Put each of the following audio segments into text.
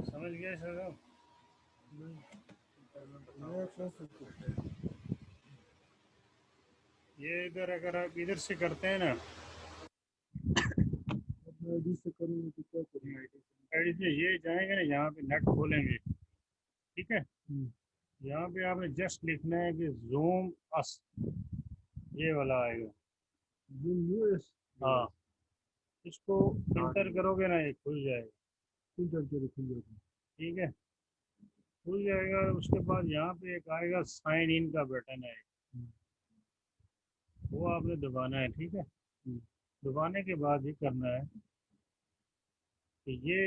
समझ गए सर आप? ये इधर अगर आप इधर से करते हैं ना, आईडी से करूँगा तो क्या करूँगा? आईडी से ये जाएंगे ना, यहाँ पे नेट खोलेंगे, ठीक है। यहाँ पे आपने जस्ट लिखना है कि जूम अस, ये वाला आएगा। यूएस हाँ, इसको फिल्टर करोगे ना, ये खुल जाएगा। फिल्टर के खुल जाता है। ठीक है, खुल जाएगा। उसके बाद यहाँ पे एक आएगा साइन इन का बटन है, वो आपने दबाना है, ठीक है। दबाने के बाद ये करना है कि ये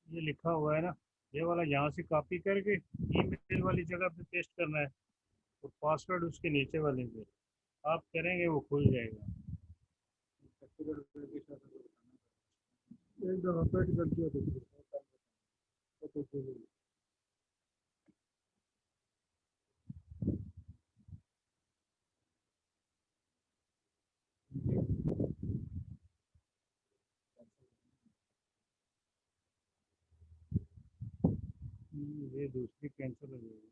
लिखा हुआ है ना, ये वाला यहाँ से कॉपी करके ईमेल वाली जगह पे पेस्ट करना है, और पासवर्ड उसके नीचे वाले पे आप करेंगे, वो खुल जाएगा। एक दफ़ा पेट कर दिया तो फिर ये दूसरी कैंसिल हो जाएगी।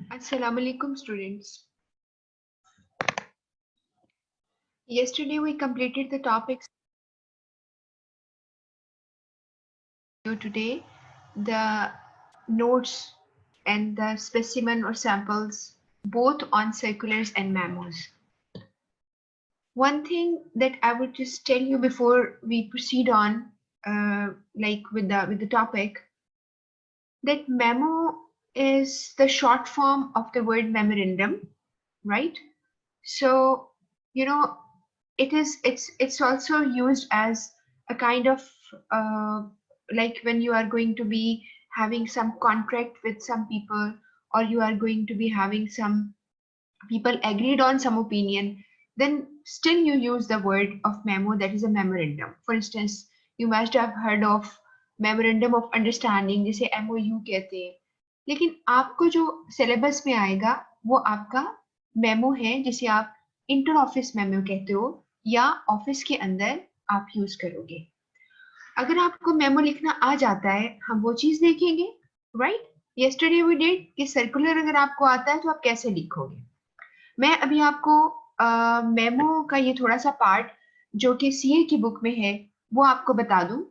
Assalamu alaikum, students. Yesterday we completed the topics. Today, the notes and the specimen or samples, both on circulars and memos. One thing that I would just tell you before we proceed on, like with the topic, that memo is the short form of the word memorandum, right? So, you know, it's also used as a kind of like when you are going to be having some contract with some people, or you are going to be having some people agreed on some opinion, then still you use the word of memo, that is a memorandum. For instance, you must have heard of memorandum of understanding, जिसे MOU कहते हैं, लेकिन आपको जो syllabus में आएगा वो आपका मेमो है, जिसे आप इंटर ऑफिस मेमो कहते हो या ऑफिस के अंदर आप यूज करोगे. अगर आपको मेमो लिखना आ जाता है, हम वो चीज देखेंगे, राइट? यस्टरडे वी डिड कि सर्कुलर अगर आपको आता है तो आप कैसे लिखोगे. मैं अभी आपको मेमो का ये थोड़ा सा पार्ट जो कि सीए की बुक में है वो आपको बता दूं,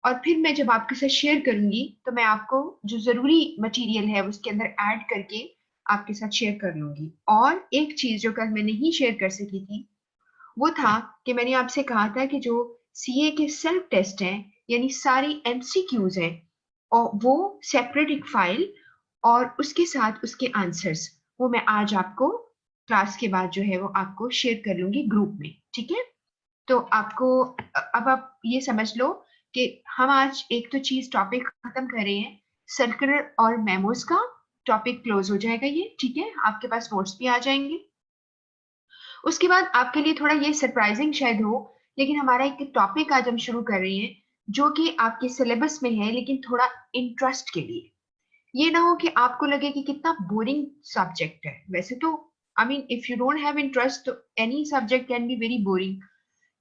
और फिर मैं जब आपके साथ शेयर करूंगी तो मैं आपको जो जरूरी मटेरियल है उसके अंदर ऐड करके आपके साथ शेयर कर लूंगी. और एक चीज जो कल मैं नहीं शेयर कर सकी थी वो था कि मैंने आपसे कहा था कि जो सीए के सेल्फ टेस्ट हैं, यानी सारी एमसीक्यूज हैं, और वो सेपरेट एक फाइल और उसके साथ उसके आंसर्स, वो मैं आज आपको क्लास के बाद जो है वो आपको शेयर कर लूंगी ग्रुप में. ठीक है? तो आपको अब आप ये समझ लो कि हम आज एक तो चीज टॉपिक खत्म कर रहे हैं, सर्कुलर और मेमोज का टॉपिक क्लोज हो जाएगा ये. ठीक है? आपके पास नोट्स भी आ जाएंगे. उसके बाद आपके लिए थोड़ा ये सरप्राइजिंग शायद हो, लेकिन हमारा एक टॉपिक आज हम शुरू कर रहे हैं जो कि आपके सिलेबस में है, लेकिन थोड़ा इंटरेस्ट के लिए. ये ना हो कि आपको लगे कि कितना बोरिंग सब्जेक्ट है. वैसे तो I mean if you don't have interest तो any subject can be very boring,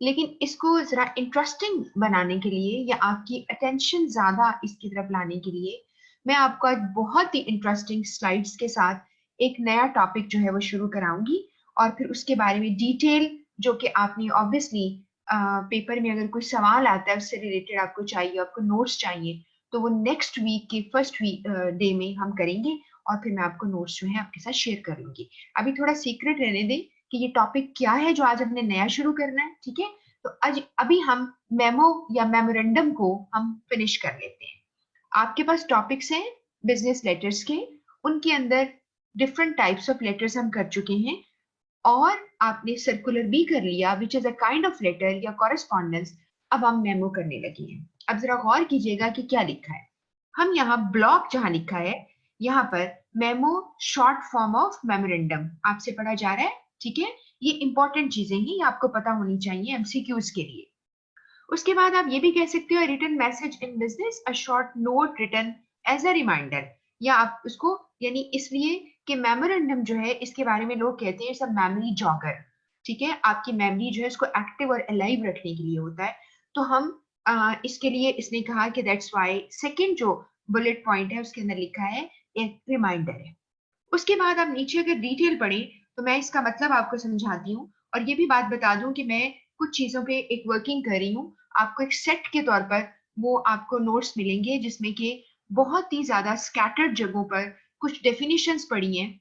लेकिन इसको जरा इंटरेस्टिंग बनाने के लिए या आपकी अटेंशन ज्यादा इसकी तरफ लाने के लिए मैं आपको आज बहुत ही इंटरेस्टिंग स्लाइड्स के साथ एक नया टॉपिक जो है वो शुरू कराऊंगी, और फिर उसके बारे में डिटेल जो कि आपने ऑब्वियसली पेपर में अगर कोई सवाल आता है उससे रिलेटेड आपको चाहिए, आपको नोट्स चाहिए, तो वो नेक्स्ट वीक के फर्स्ट वीक डे में हम करेंगे, और फिर मैं आपको नोट्स जो है आपके साथ शेयर कर लूंगी. अभी थोड़ा सीक्रेट रहने दें कि ये टॉपिक क्या है जो आज हमने नया शुरू करना है. ठीक है? तो आज अभी हम मेमो या मेमोरेंडम को हम फिनिश कर लेते हैं. आपके पास टॉपिक्स हैं बिजनेस लेटर्स के, उनके अंदर डिफरेंट टाइप्स ऑफ लेटर्स हम कर चुके हैं, और आपने सर्कुलर भी कर लिया which is a kind of letter या कॉरेस्पॉन्डेंस. अब हम मेमो करने लगे हैं. अब जरा गौर कीजिएगा कि क्या लिखा है. हम यहाँ ब्लॉक जहां लिखा है, यहाँ पर memo short form of memorandum आपसे पढ़ा जा रहा है. ठीक है? ये इंपॉर्टेंट चीजें हैं, ये आपको पता होनी चाहिए एमसीक्यूज के लिए. उसके बाद आप ये भी कह सकते हो written message in business, a short note written as a reminder, या आप उसको यानी इसलिए कि मेमोरेंडम जो है इसके बारे में लोग कहते हैं सब मेमोरी जॉगर. ठीक है? आपकी मेमोरी जो है इसको एक्टिव और अलाइव रखने के लिए होता है. तो हम इसके लिए इसने कहा कि दैट्स व्हाई सेकंड जो बुलेट पॉइंट है उसके अंदर लिखा है एक रिमाइंडर है. उसके बाद आप नीचे अगर डिटेल पढ़ें तो मैं इसका मतलब आपको समझाती हूँ, और ये भी बात बता दूं कि मैं कुछ चीजों पे एक वर्किंग कर रही हूँ. आपको एक सेट के तौर पर वो आपको नोट्स मिलेंगे जिसमें कि बहुत ही ज्यादा स्कैटर्ड जगहों पर कुछ डेफिनेशंस पड़ी हैं,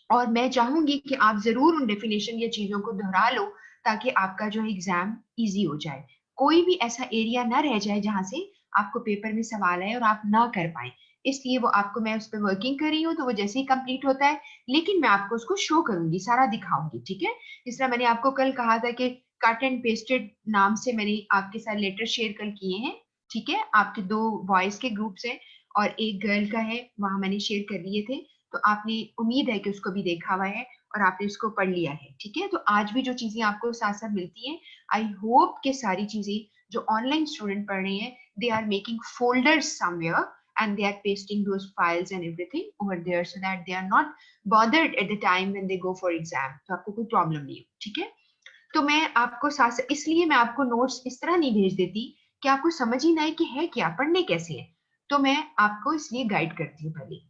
और मैं चाहूंगी कि आप जरूर उन डेफिनेशन या चीजों को दोहरा लो ताकि आपका जो एग्जाम इजी हो जाए. कोई भी ऐसा एरिया ना रह जाए जहां से आपको पेपर में सवाल आए और आप ना कर पाए. इसलिए वो आपको मैं उस पर वर्किंग कर रही हूँ, तो वो जैसे ही कंप्लीट होता है लेकिन मैं आपको उसको शो करूंगी, सारा दिखाऊंगी. ठीक है? जिस तरह मैंने आपको कल कहा था कि कट एंड पेस्टेड नाम से मैंने आपके साथ लेटर शेयर कल किए हैं. ठीक है? आपके 2 बॉयज के ग्रुप्स हैं और एक गर्ल का है, वहां मैंने शेयर कर लिए थे. तो आपने उम्मीद है कि उसको भी देखा हुआ है और आपने उसको पढ़ लिया है. ठीक है? तो आज भी जो चीजें आपको साथ साथ मिलती हैं, आई होप कि सारी चीजें जो ऑनलाइन स्टूडेंट पढ़ रहे हैं they are making folders somewhere and they are pasting those files and everything over there so that they are not bothered at the time when they go for exam. तो आपको कोई problem नहीं हो. ठीक है? तो मैं आपको साथ इसलिए मैं आपको नोट्स इस तरह नहीं भेज देती कि आपको समझ ही ना आए कि है क्या, पढ़ने कैसे है. तो मैं आपको इसलिए गाइड करती हूँ पहले.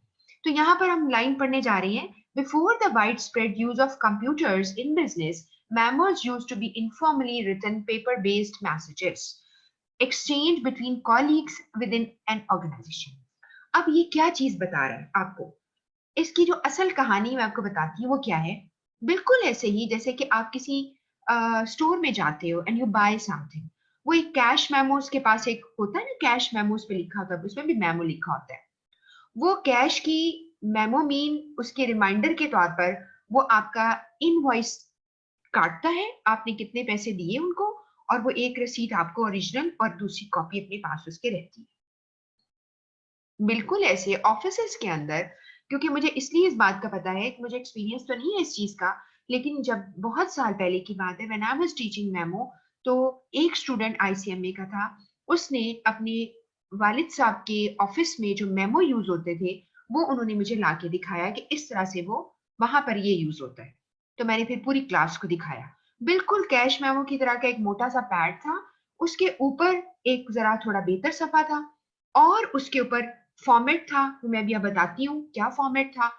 तो यहाँ पर हम लाइन पढ़ने जा रहे हैं. Before the wide spread use of computers in business, memos used to be informally written paper-based messages exchanged between colleagues within an organization. अब ये क्या चीज बता रहा है आपको? इसकी जो असल कहानी मैं आपको बताती हूँ वो क्या है. बिल्कुल ऐसे ही जैसे कि आप किसी स्टोर में जाते हो एंड यू बाय समथिंग. वो एक कैश मेमो उसके पास एक होता है ना, कैश मेमो उस पे लिखा होता है, उसमें भी मेमो लिखा होता है. वो कैश की मेमो मीन उसके रिमाइंडर के तौर पर वो आपका इनवॉइस काटता है, आपने कितने पैसे दिए उनको, और वो एक रसीद आपको ओरिजिनल और दूसरी कॉपी अपने पास उसके रहती है. बिल्कुल ऐसे ऑफिसेस के अंदर, क्योंकि मुझे इसलिए इस बात का पता है कि मुझे एक्सपीरियंस तो नहीं है इस चीज का, लेकिन जब बहुत साल पहले की बात है, when I was teaching memo, तो एक स्टूडेंट आईसीएमए का था, उसने अपने वालिद साहब के ऑफिस में जो मेमो यूज होते थे वो उन्होंने मुझे ला के दिखाया कि इस तरह से वो वहां पर ये यूज होता है. तो मैंने फिर पूरी क्लास को दिखाया. बिल्कुल कैश मेमो की तरह का एक मोटा सा पैड था, उसके ऊपर एक जरा थोड़ा बेहतर सफा था, और उसके ऊपर फॉर्मेट था. तो मैं भी अब बताती हूँ क्या फॉर्मेट था.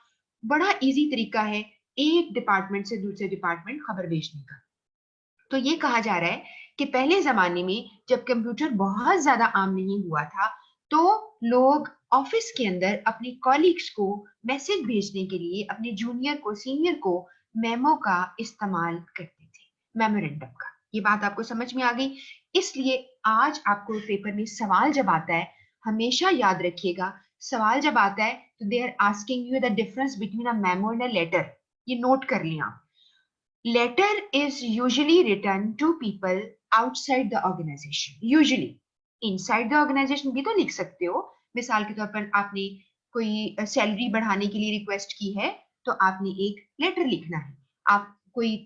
बड़ा इजी तरीका है एक डिपार्टमेंट से दूसरे डिपार्टमेंट खबर भेजने का. तो ये कहा जा रहा है कि पहले जमाने में जब कंप्यूटर बहुत ज्यादा आम नहीं हुआ था, तो लोग ऑफिस के अंदर अपने कॉलीग्स को मैसेज भेजने के लिए अपने जूनियर को सीनियर को मेमो का इस्तेमाल करते थे, मेमोरेंडम का. ये बात आपको समझ में आ गई. इसलिए आज आपको पेपर में सवाल जब आता है, हमेशा याद रखिएगा, सवाल जब आता है तो they are asking you the difference between a memo and a letter. ये नोट कर लिया आप. Letter is usually written to people outside the organization. Usually, inside the organization भी तो लिख सकते हो. मिसाल के तौर पर आपने कोई सैलरी बढ़ाने के लिए रिक्वेस्ट की है, तो आपने एक लेटर लिखना है. आप कोई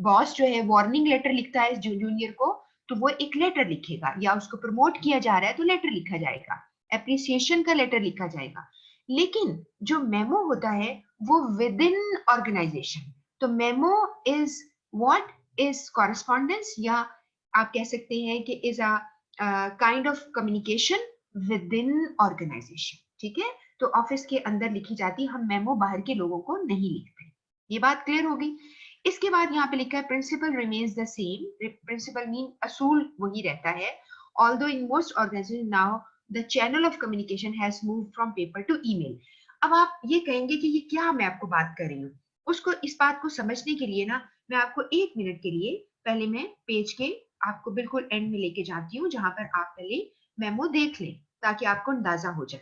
बॉस जो है वार्निंग लेटर लिखता है जूनियर को, तो वो एक लेटर लिखेगा. या उसको प्रमोट किया जा रहा है तो लेटर लिखा जाएगा, एप्रिसिएशन का लेटर लिखा जाएगा. लेकिन जो मेमो होता है वो विद इन ऑर्गेनाइजेशन. तो memo is what is correspondence, या आप कह सकते हैं कि is a kind of communication within organization. ठीक है, तो ऑफिस के अंदर लिखी जाती, हम मेमो बाहर के लोगों को नहीं लिखते. ये बात क्लियर होगी. इसके बाद यहाँ पे लिखा है principle remains the same. Principle mean असूल वही रहता है. Although in most organization now the channel of communication has moved from paper to email. अब आप ये कहेंगे कि ये क्या मैं आपको बात कर रही हूँ. उसको, इस बात को समझने के लिए ना, मैं आपको 1 मिनट के लिए पहले मैं पेज के आपको बिल्कुल एंड में लेके जाती हूँ, जहां पर आप पहले मेमो देख लें ताकि आपको अंदाजा हो जाए.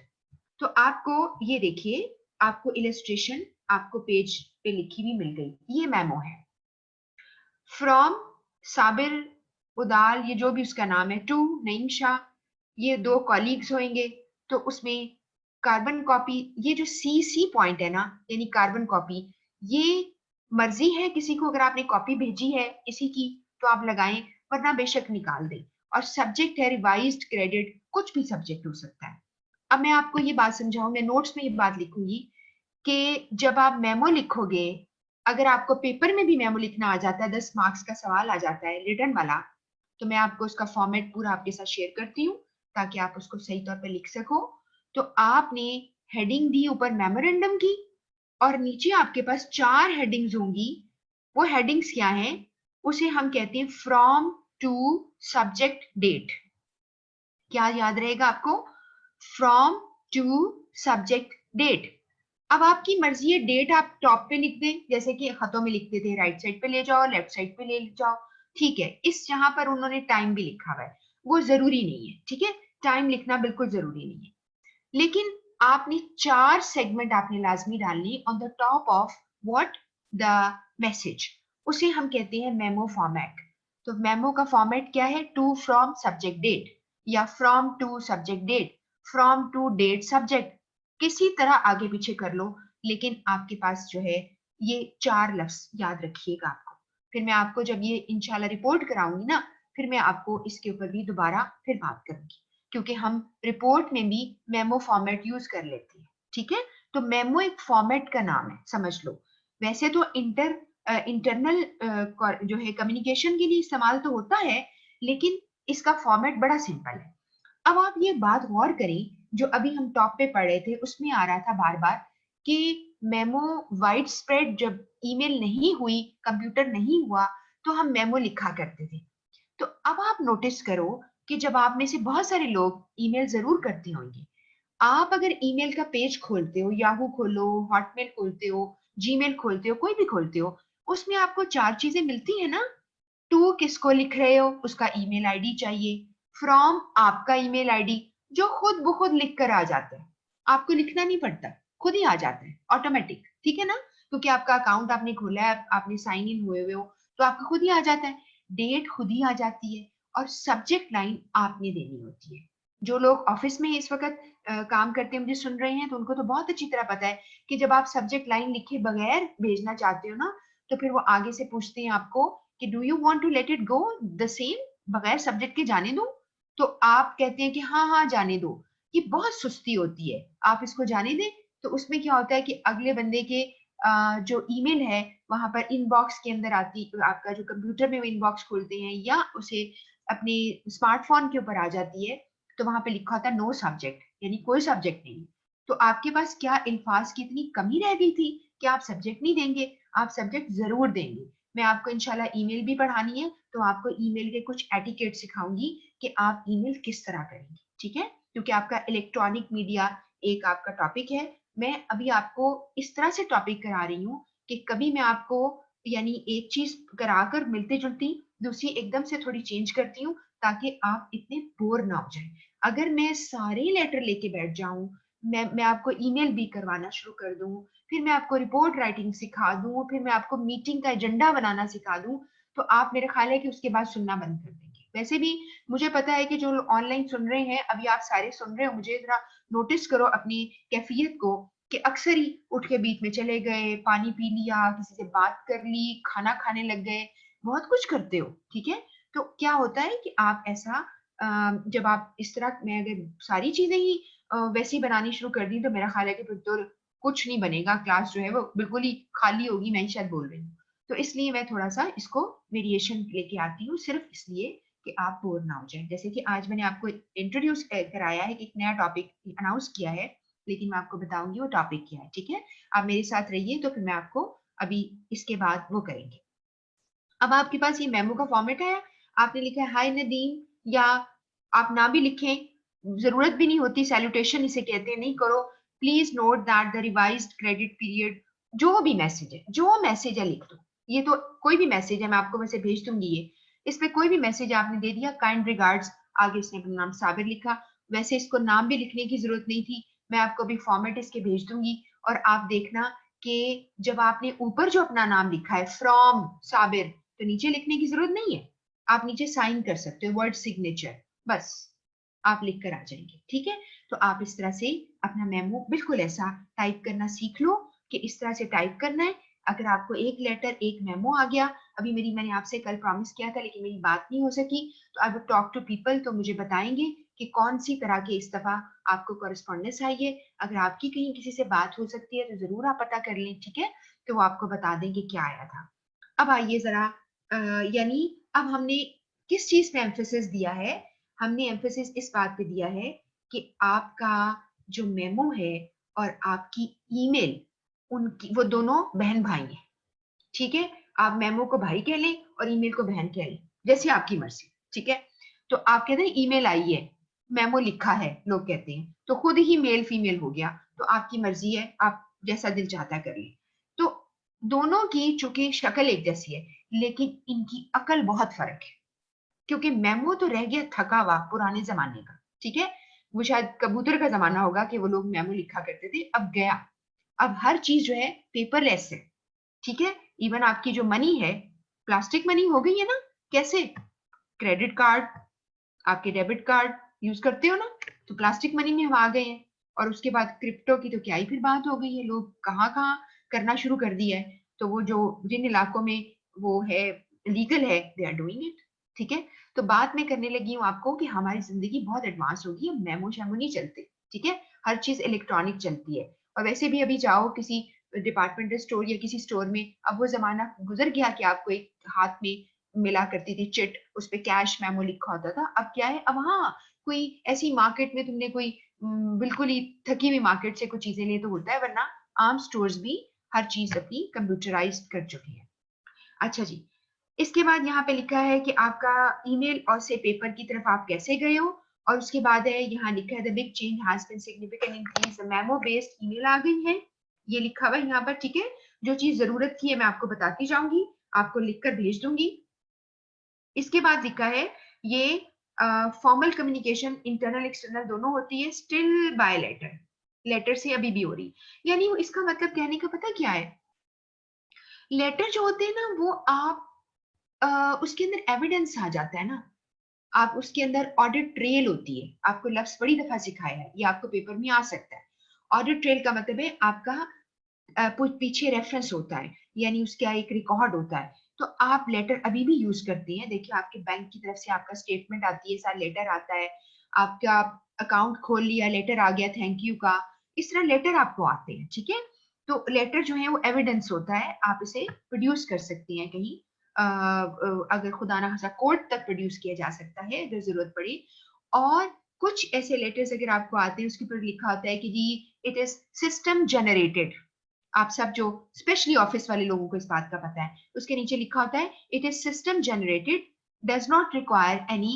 तो आपको ये देखिए, आपको इलस्ट्रेशन आपको पेज पे लिखी हुई मिल गई. ये मेमो है. फ्रॉम साबिर उदाल, ये जो भी उसका नाम है, टू नईम शाह, ये 2 कॉलीग्स होंगे. तो उसमें कार्बन कॉपी, ये जो सी पॉइंट है ना, यानी कार्बन कॉपी, ये मर्जी है किसी को, अगर आपने कॉपी भेजी है किसी की तो आप लगाएं, वरना बेशक निकाल दें. और सब्जेक्ट है रिवाइज्ड क्रेडिट, कुछ भी सब्जेक्ट हो सकता है. अब मैं आपको ये बात समझाऊं, मैं नोट्स में ये बात लिखूंगी कि जब आप मेमो लिखोगे, अगर आपको पेपर में भी मेमो लिखना आ जाता है, 10 मार्क्स का सवाल आ जाता है रिटर्न वाला, तो मैं आपको उसका फॉर्मेट पूरा आपके साथ शेयर करती हूँ ताकि आप उसको सही तौर पे लिख सको. तो आपने हेडिंग दी ऊपर मेमोरेंडम की, और नीचे आपके पास 4 हेडिंग्स होंगी. वो हेडिंग्स क्या हैं? उसे हम कहते हैं फ्रॉम टू सब्जेक्ट डेट. क्या याद रहेगा आपको? From to subject date. अब आपकी मर्जी है, डेट आप टॉप पे लिख दें जैसे कि खतों में लिखते थे, राइट साइड पे ले जाओ, लेफ्ट साइड पे ले जाओ. ठीक है, इस यहाँ पर उन्होंने टाइम भी लिखा हुआ है, वो जरूरी नहीं है. ठीक है, टाइम लिखना बिल्कुल जरूरी नहीं है, लेकिन आपने 4 सेगमेंट आपने लाजमी डालनी on the top of what, the message. उसे हम कहते हैं मेमो फॉर्मेट. तो मेमो का फॉर्मेट क्या है? टू फ्रॉम सब्जेक्ट डेट, या from to subject date, from to date subject, किसी तरह आगे पीछे कर लो, लेकिन आपके पास जो है ये 4 लफ्ज याद रखिएगा आपको. फिर मैं आपको जब ये इंशाल्लाह रिपोर्ट कराऊंगी ना, फिर मैं आपको इसके ऊपर भी दोबारा फिर बात करूंगी, क्योंकि हम रिपोर्ट में भी मेमो फॉर्मेट यूज कर लेते हैं. ठीक है, तो मेमो एक फॉर्मेट का नाम है, समझ लो. वैसे तो इंटरनल जो है कम्युनिकेशन के लिए इस्तेमाल तो होता है, लेकिन इसका फॉर्मेट बड़ा सिंपल है. अब आप ये बात गौर करें, जो अभी हम टॉप पे पढ़ रहे थे उसमें आ रहा था बार बार कि मेमो वाइड स्प्रेड जब ईमेल नहीं हुई, कंप्यूटर नहीं हुआ, तो हम मेमो लिखा करते थे। तो अब आप नोटिस करो कि जब आप में से बहुत सारे लोग ईमेल जरूर करते होंगे, आप अगर ईमेल का पेज खोलते हो, याहू खोलो, हॉटमेल खोलते हो, जीमेल खोलते हो, कोई भी खोलते हो, उसमें आपको 4 चीजें मिलती है ना। टू किसको लिख रहे हो, उसका ईमेल आईडी चाहिए। फ्रॉम आपका ईमेल आईडी, जो खुद ब खुद लिख कर आ जाता है, आपको लिखना नहीं पड़ता, खुद ही आ जाता है ऑटोमेटिक, ठीक है ना, क्योंकि आपका अकाउंट आपने खोला है, आपने साइन इन हुए हुए हो, तो आपका खुद ही आ जाता है। डेट खुद ही आ जाती है, और सब्जेक्ट लाइन आपने देनी होती है। जो लोग ऑफिस में इस वक्त काम करते हैं, मुझे सुन रहे हैं, तो उनको तो बहुत अच्छी तरह पता है कि जब आप सब्जेक्ट लाइन लिखे बगैर भेजना चाहते हो ना, तो फिर वो आगे से पूछते हैं आपको कि do you want to let it go the same, बगैर सब्जेक्ट के जाने दो। तो आप कहते हैं कि हाँ हाँ जाने दो। ये बहुत सुस्ती होती है, आप इसको जाने दें। तो उसमें क्या होता है कि अगले बंदे के जो ईमेल है वहां पर इनबॉक्स के अंदर आती, आपका जो कंप्यूटर में वो इनबॉक्स खोलते हैं या उसे अपने स्मार्टफोन के ऊपर आ जाती है, तो वहां पे लिखा होता है नो सब्जेक्ट, यानी कोई सब्जेक्ट नहीं। तो आपके पास क्या अल्फाज की इतनी कमी रह गई थी कि आप सब्जेक्ट नहीं देंगे? आप सब्जेक्ट जरूर देंगे। मैं आपको इंशाल्लाह ईमेल भी पढ़ानी है, तो आपको ईमेल के कुछ एटिकेट सिखाऊंगी कि आप ईमेल किस तरह करेंगे, ठीक है, क्योंकि आपका इलेक्ट्रॉनिक मीडिया एक आपका टॉपिक है। मैं अभी आपको इस तरह से टॉपिक करा रही हूँ कि कभी मैं आपको यानी एक चीज कराकर मिलती जुलती दूसरी एकदम से थोड़ी चेंज करती हूँ, ताकि आप इतने बोर ना हो जाए। अगर मैं सारे लेटर लेके बैठ जाऊं, मैं आपको ईमेल भी करवाना शुरू कर दूं, फिर मैं आपको रिपोर्ट राइटिंग सिखा दूं, फिर मैं आपको मीटिंग का एजेंडा बनाना सिखा दूं, तो आप, मेरा ख्याल है कि उसके बाद सुनना बंद कर देंगे। वैसे भी मुझे पता है कि जो ऑनलाइन सुन रहे हैं, अभी आप सारे सुन रहे हो, मुझे जरा नोटिस करो अपनी कैफियत को, कि अक्सर ही उठ के बीच में चले गए, पानी पी लिया, किसी से बात कर ली, खाना खाने लग गए, बहुत कुछ करते हो, ठीक है। तो क्या होता है कि आप ऐसा जब आप इस तरह, मैं अगर सारी चीजें ही वैसी बनानी शुरू कर दी, तो मेरा ख्याल है कि फिर तो कुछ नहीं बनेगा, क्लास जो है वो बिल्कुल ही खाली होगी, मैं ही शायद बोल रही हूँ। तो इसलिए मैं थोड़ा सा इसको वेरिएशन लेके आती हूँ, सिर्फ इसलिए कि आप बोर ना हो जाए। जैसे कि आज मैंने आपको इंट्रोड्यूस कराया है, कि एक नया टॉपिक अनाउंस किया है, लेकिन मैं आपको बताऊंगी वो टॉपिक क्या है, ठीक है। आप मेरे साथ रहिए, तो फिर मैं आपको अभी इसके बाद वो करेंगे। अब आपके पास ये मेमो का फॉर्मेट है, आपने लिखा है हाय नदीम, या आप ना भी लिखें, जरूरत भी नहीं होती, सैल्यूटेशन इसे कहते हैं, नहीं करो। Please note that the revised credit period, जो भी मैसेज है, जो मैसेज है लिख दो। ये तो कोई भी मैसेज है, मैं आपको वैसे भेज दूंगी ये, इस पे कोई भी मैसेज आपने दे दिया, काइंड रिगार्ड्स, आगे इसने अपना नाम साबिर लिखा। वैसे इसको नाम भी लिखने की जरूरत नहीं थी, मैं आपको भी फॉर्मेट इसके भेज दूंगी। और आप देखना कि जब आपने ऊपर जो अपना नाम लिखा है फ्रॉम साबिर, तो नीचे लिखने की जरूरत नहीं है, आप नीचे साइन कर सकते हो, वर्ड सिग्नेचर, बस आप लिख कर आ जाएंगे, ठीक है। तो आप इस तरह से अपना मेमो बिल्कुल ऐसा टाइप करना सीख लो कि इस तरह से टाइप करना है। अगर आपको एक लेटर एक मेमो आ गया, अभी मैंने आपसे कल प्रॉमिस किया था लेकिन मेरी बात नहीं हो सकी, तो I will talk to people, तो मुझे बताएंगे कि कौन सी तरह के इस दफा आपको कॉरेस्पॉन्डेंस आई है। अगर आपकी कहीं किसी से बात हो सकती है तो जरूर आप पता कर लें, ठीक है, तो वो आपको बता दें कि क्या आया था। अब आइए जरा, यानी अब हमने किस चीज पे एम्फेसिस दिया है? हमने एम्फेसिस इस बात पे दिया है कि आपका जो मेमो है और आपकी ईमेल, उनकी, वो दोनों बहन भाई हैं, ठीक है। आप मेमो को भाई कह लें और ईमेल को बहन कह लें, जैसे आपकी मर्जी, ठीक है। तो आप कहते हैं ईमेल आई है, मेमो लिखा है, लोग कहते हैं, तो खुद ही मेल फीमेल हो गया, तो आपकी मर्जी है, आप जैसा दिल चाहता कर लें। तो दोनों की चूंकि शक्ल एक जैसी है, लेकिन इनकी अकल बहुत फर्क है, क्योंकि मेमो तो रह गया थका हुआ पुराने जमाने का, ठीक है। वो शायद कबूतर का जमाना होगा कि वो लोग मेमो लिखा करते थे, अब गया। अब हर चीज जो है पेपरलेस है, ठीक है। इवन आपकी जो मनी है प्लास्टिक मनी हो गई है ना। कैसे? क्रेडिट कार्ड, आपके डेबिट कार्ड यूज करते हो ना, तो प्लास्टिक मनी में हम आ गए हैं। और उसके बाद क्रिप्टो की तो क्या ही फिर बात हो गई है, लोग कहाँ कहाँ करना शुरू कर दिया है। तो वो जो जिन इलाकों में वो है, लीगल है, दे आर डूइंग इट, ठीक है। तो बात मैं करने लगी हूँ आपको कि हमारी जिंदगी बहुत एडवांस होगी, अब मेमो शेमो नहीं चलते, ठीक है। हर चीज इलेक्ट्रॉनिक चलती है। और वैसे भी अभी जाओ किसी डिपार्टमेंटल स्टोर या किसी स्टोर में, अब वो जमाना गुजर गया कि आपको एक हाथ में मिला करती थी चिट, उस पे कैश मेमो लिखा होता था। अब क्या है, अब हाँ, कोई ऐसी मार्केट में तुमने कोई बिल्कुल ही थकी हुई मार्केट से कुछ चीजें ले तो होता है, वरना आर्म स्टोर्स भी हर चीज अपनी कंप्यूटराइज कर चुके हैं। अच्छा जी, इसके बाद यहाँ पे लिखा है कि आपका ईमेल और से पेपर की तरफ आप कैसे गए हो, और उसके बाद है यहाँ लिखा है the big change has been significant increase memo based email आ गई है, ये लिखा हुआ है यहाँ पर, ठीक है। जो चीज जरूरत की है मैं आपको बताती जाऊंगी, आपको लिखकर भेज दूंगी। इसके बाद लिखा है ये फॉर्मल कम्युनिकेशन इंटरनल एक्सटर्नल दोनों होती है स्टिल बाय लेटर, लेटर से अभी भी हो रही, यानी इसका मतलब कहने का पता क्या है, लेटर जो होते हैं ना वो आप उसके अंदर एविडेंस आ जाता है ना, आप उसके अंदर ऑडिट ट्रेल होती है, आपको लफ्ज बड़ी दफा सिखाया है, ये आपको पेपर में आ सकता है। ऑडिट ट्रेल का मतलब है आपका पीछे रेफरेंस होता है, यानी उसका एक रिकॉर्ड होता है। तो आप लेटर अभी भी यूज करते हैं, देखिए आपके बैंक की तरफ से आपका स्टेटमेंट आती है, सारा लेटर आता है, आपका अकाउंट खोल लिया लेटर आ गया थैंक यू का, इस तरह लेटर आपको आते हैं, ठीक है। तो लेटर जो है वो एविडेंस होता है, आप इसे प्रोड्यूस कर सकती हैं कहीं, अगर खुदा ना खासा कोर्ट तक प्रोड्यूस किया जा सकता है अगर जरूरत पड़ी। और कुछ ऐसे लेटर्स अगर आपको आते हैं उसके ऊपर लिखा होता है कि जी इट इज सिस्टम जनरेटेड, आप सब जो स्पेशली ऑफिस वाले लोगों को इस बात का पता है, उसके नीचे लिखा होता है it is system generated does not require any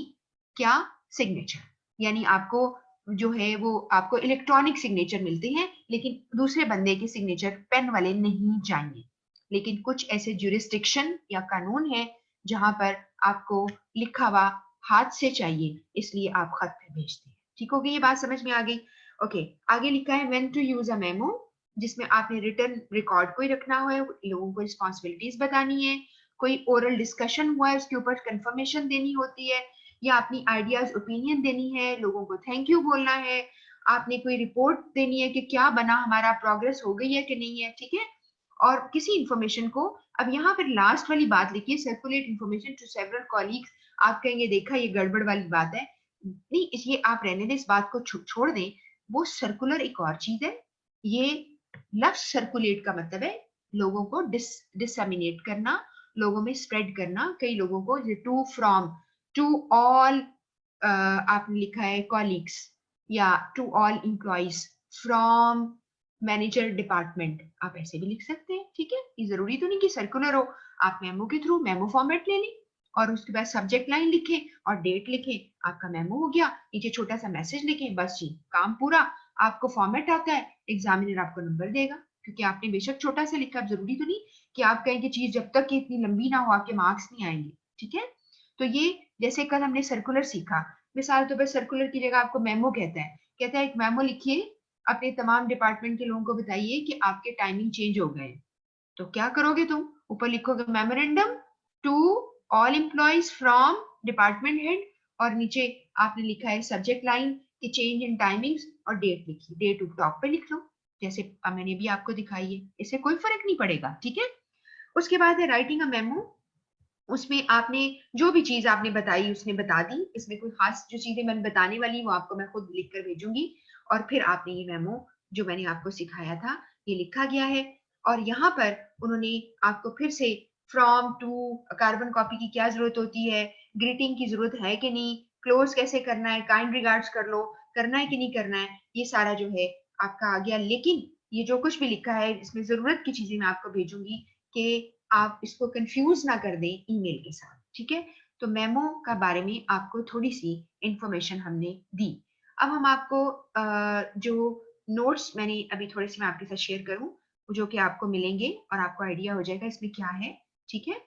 क्या सिग्नेचर, यानी आपको जो है वो आपको इलेक्ट्रॉनिक सिग्नेचर मिलते हैं लेकिन दूसरे बंदे के सिग्नेचर पेन वाले नहीं चाहिए। लेकिन कुछ ऐसे ज्यूरिस्डिक्शन या कानून है जहां पर आपको लिखा हुआ हाथ से चाहिए, इसलिए आप खत पे भेजते हैं। ठीक हो गई, ये बात समझ में आ गई। ओके, आगे लिखा है when to use a memo, जिसमें आपने रिटर्न रिकॉर्ड को ही रखना है, लोगों को रिस्पॉन्सिबिलिटीज बतानी है, कोई ओरल डिस्कशन हुआ है उसके ऊपर कंफर्मेशन देनी होती है, या अपनी आइडियाज ओपिनियन देनी है, लोगों को थैंक यू बोलना है, आपने कोई रिपोर्ट देनी है कि क्या बना, हमारा प्रोग्रेस हो गई है कि नहीं है, ठीक है। और किसी इंफॉर्मेशन को, अब यहाँ पर लास्ट वाली बात लिखिए circulate information to several colleagues, आप कहेंगे देखा ये गड़बड़ वाली बात है, नहीं ये आप रहने दें, इस बात को छोड़ दें, वो सर्कुलर एक और चीज है, ये लफ्ज सर्कुलेट का मतलब है लोगों को डिसमिनेट करना, लोगों में स्प्रेड करना, कई लोगों को टू फ्रॉम टू ऑल, आपने लिखा है कॉलीग्स या to all employees from manager department, आप ऐसे भी लिख सकते हैं, ठीक है। ये जरूरी तो नहीं कि सर्कुलर हो, आप मेमो के थ्रू मेमो फॉर्मेट ले लें और उसके बाद सब्जेक्ट लाइन लिखें और डेट लिखें, आपका मेमो हो गया, नीचे छोटा सा मैसेज लिखें, बस जी काम पूरा, आपको फॉर्मेट आता है, एग्जामिनर आपको नंबर देगा, क्योंकि आपने बेशक छोटा सा लिखा, जरूरी तो नहीं कि आप कहें कि चीज जब तक कि इतनी लंबी ना हो आपके मार्क्स नहीं आएंगे, ठीक है। तो ये जैसे कल हमने सर्कुलर सीखा, मिसाल तौर पर सर्कुलर की जगह आपको मेमो कहता है एक मेमो लिखिए, अपने तमाम डिपार्टमेंट के लोगों को बताइए कि आपके टाइमिंग चेंज हो गए, तो क्या करोगे तुम, ऊपर लिखोगे memorandum to all employees from department head, और नीचे आपने लिखा है सब्जेक्ट लाइन कि चेंज इन टाइमिंग्स, और डेट लिखी, डेट टॉप पे लिख लो, जैसे मैंने भी आपको दिखाई है, इससे कोई फर्क नहीं पड़ेगा, ठीक है। उसके बाद है राइटिंग अ मेमो, उसमें आपने जो भी चीज आपने बताई उसने बता दी, इसमें कोई खास जो चीजें मैंने बताने वाली वो आपको मैं खुद लिख कर भेजूंगी, और फिर आपने ये मेमो जो मैंने आपको सिखाया था ये लिखा गया है, और यहाँ पर उन्होंने आपको फिर से फ्रॉम टू कार्बन कॉपी की क्या जरूरत होती है, ग्रीटिंग की जरूरत है कि नहीं, क्लोज कैसे करना है, काइंड रिगार्ड्स कर लो, करना है कि नहीं करना है, ये सारा जो है आपका आ गया। लेकिन ये जो कुछ भी लिखा है इसमें जरूरत की चीजें मैं आपको भेजूंगी कि आप इसको कंफ्यूज ना कर दें ईमेल के साथ, ठीक है। तो मेमो का बारे में आपको थोड़ी सी इंफॉर्मेशन हमने दी। अब हम आपको जो नोट्स मैंने अभी थोड़े से मैं आपके साथ शेयर करूं, जो कि आपको मिलेंगे और आपको आइडिया हो जाएगा इसमें क्या है, ठीक है।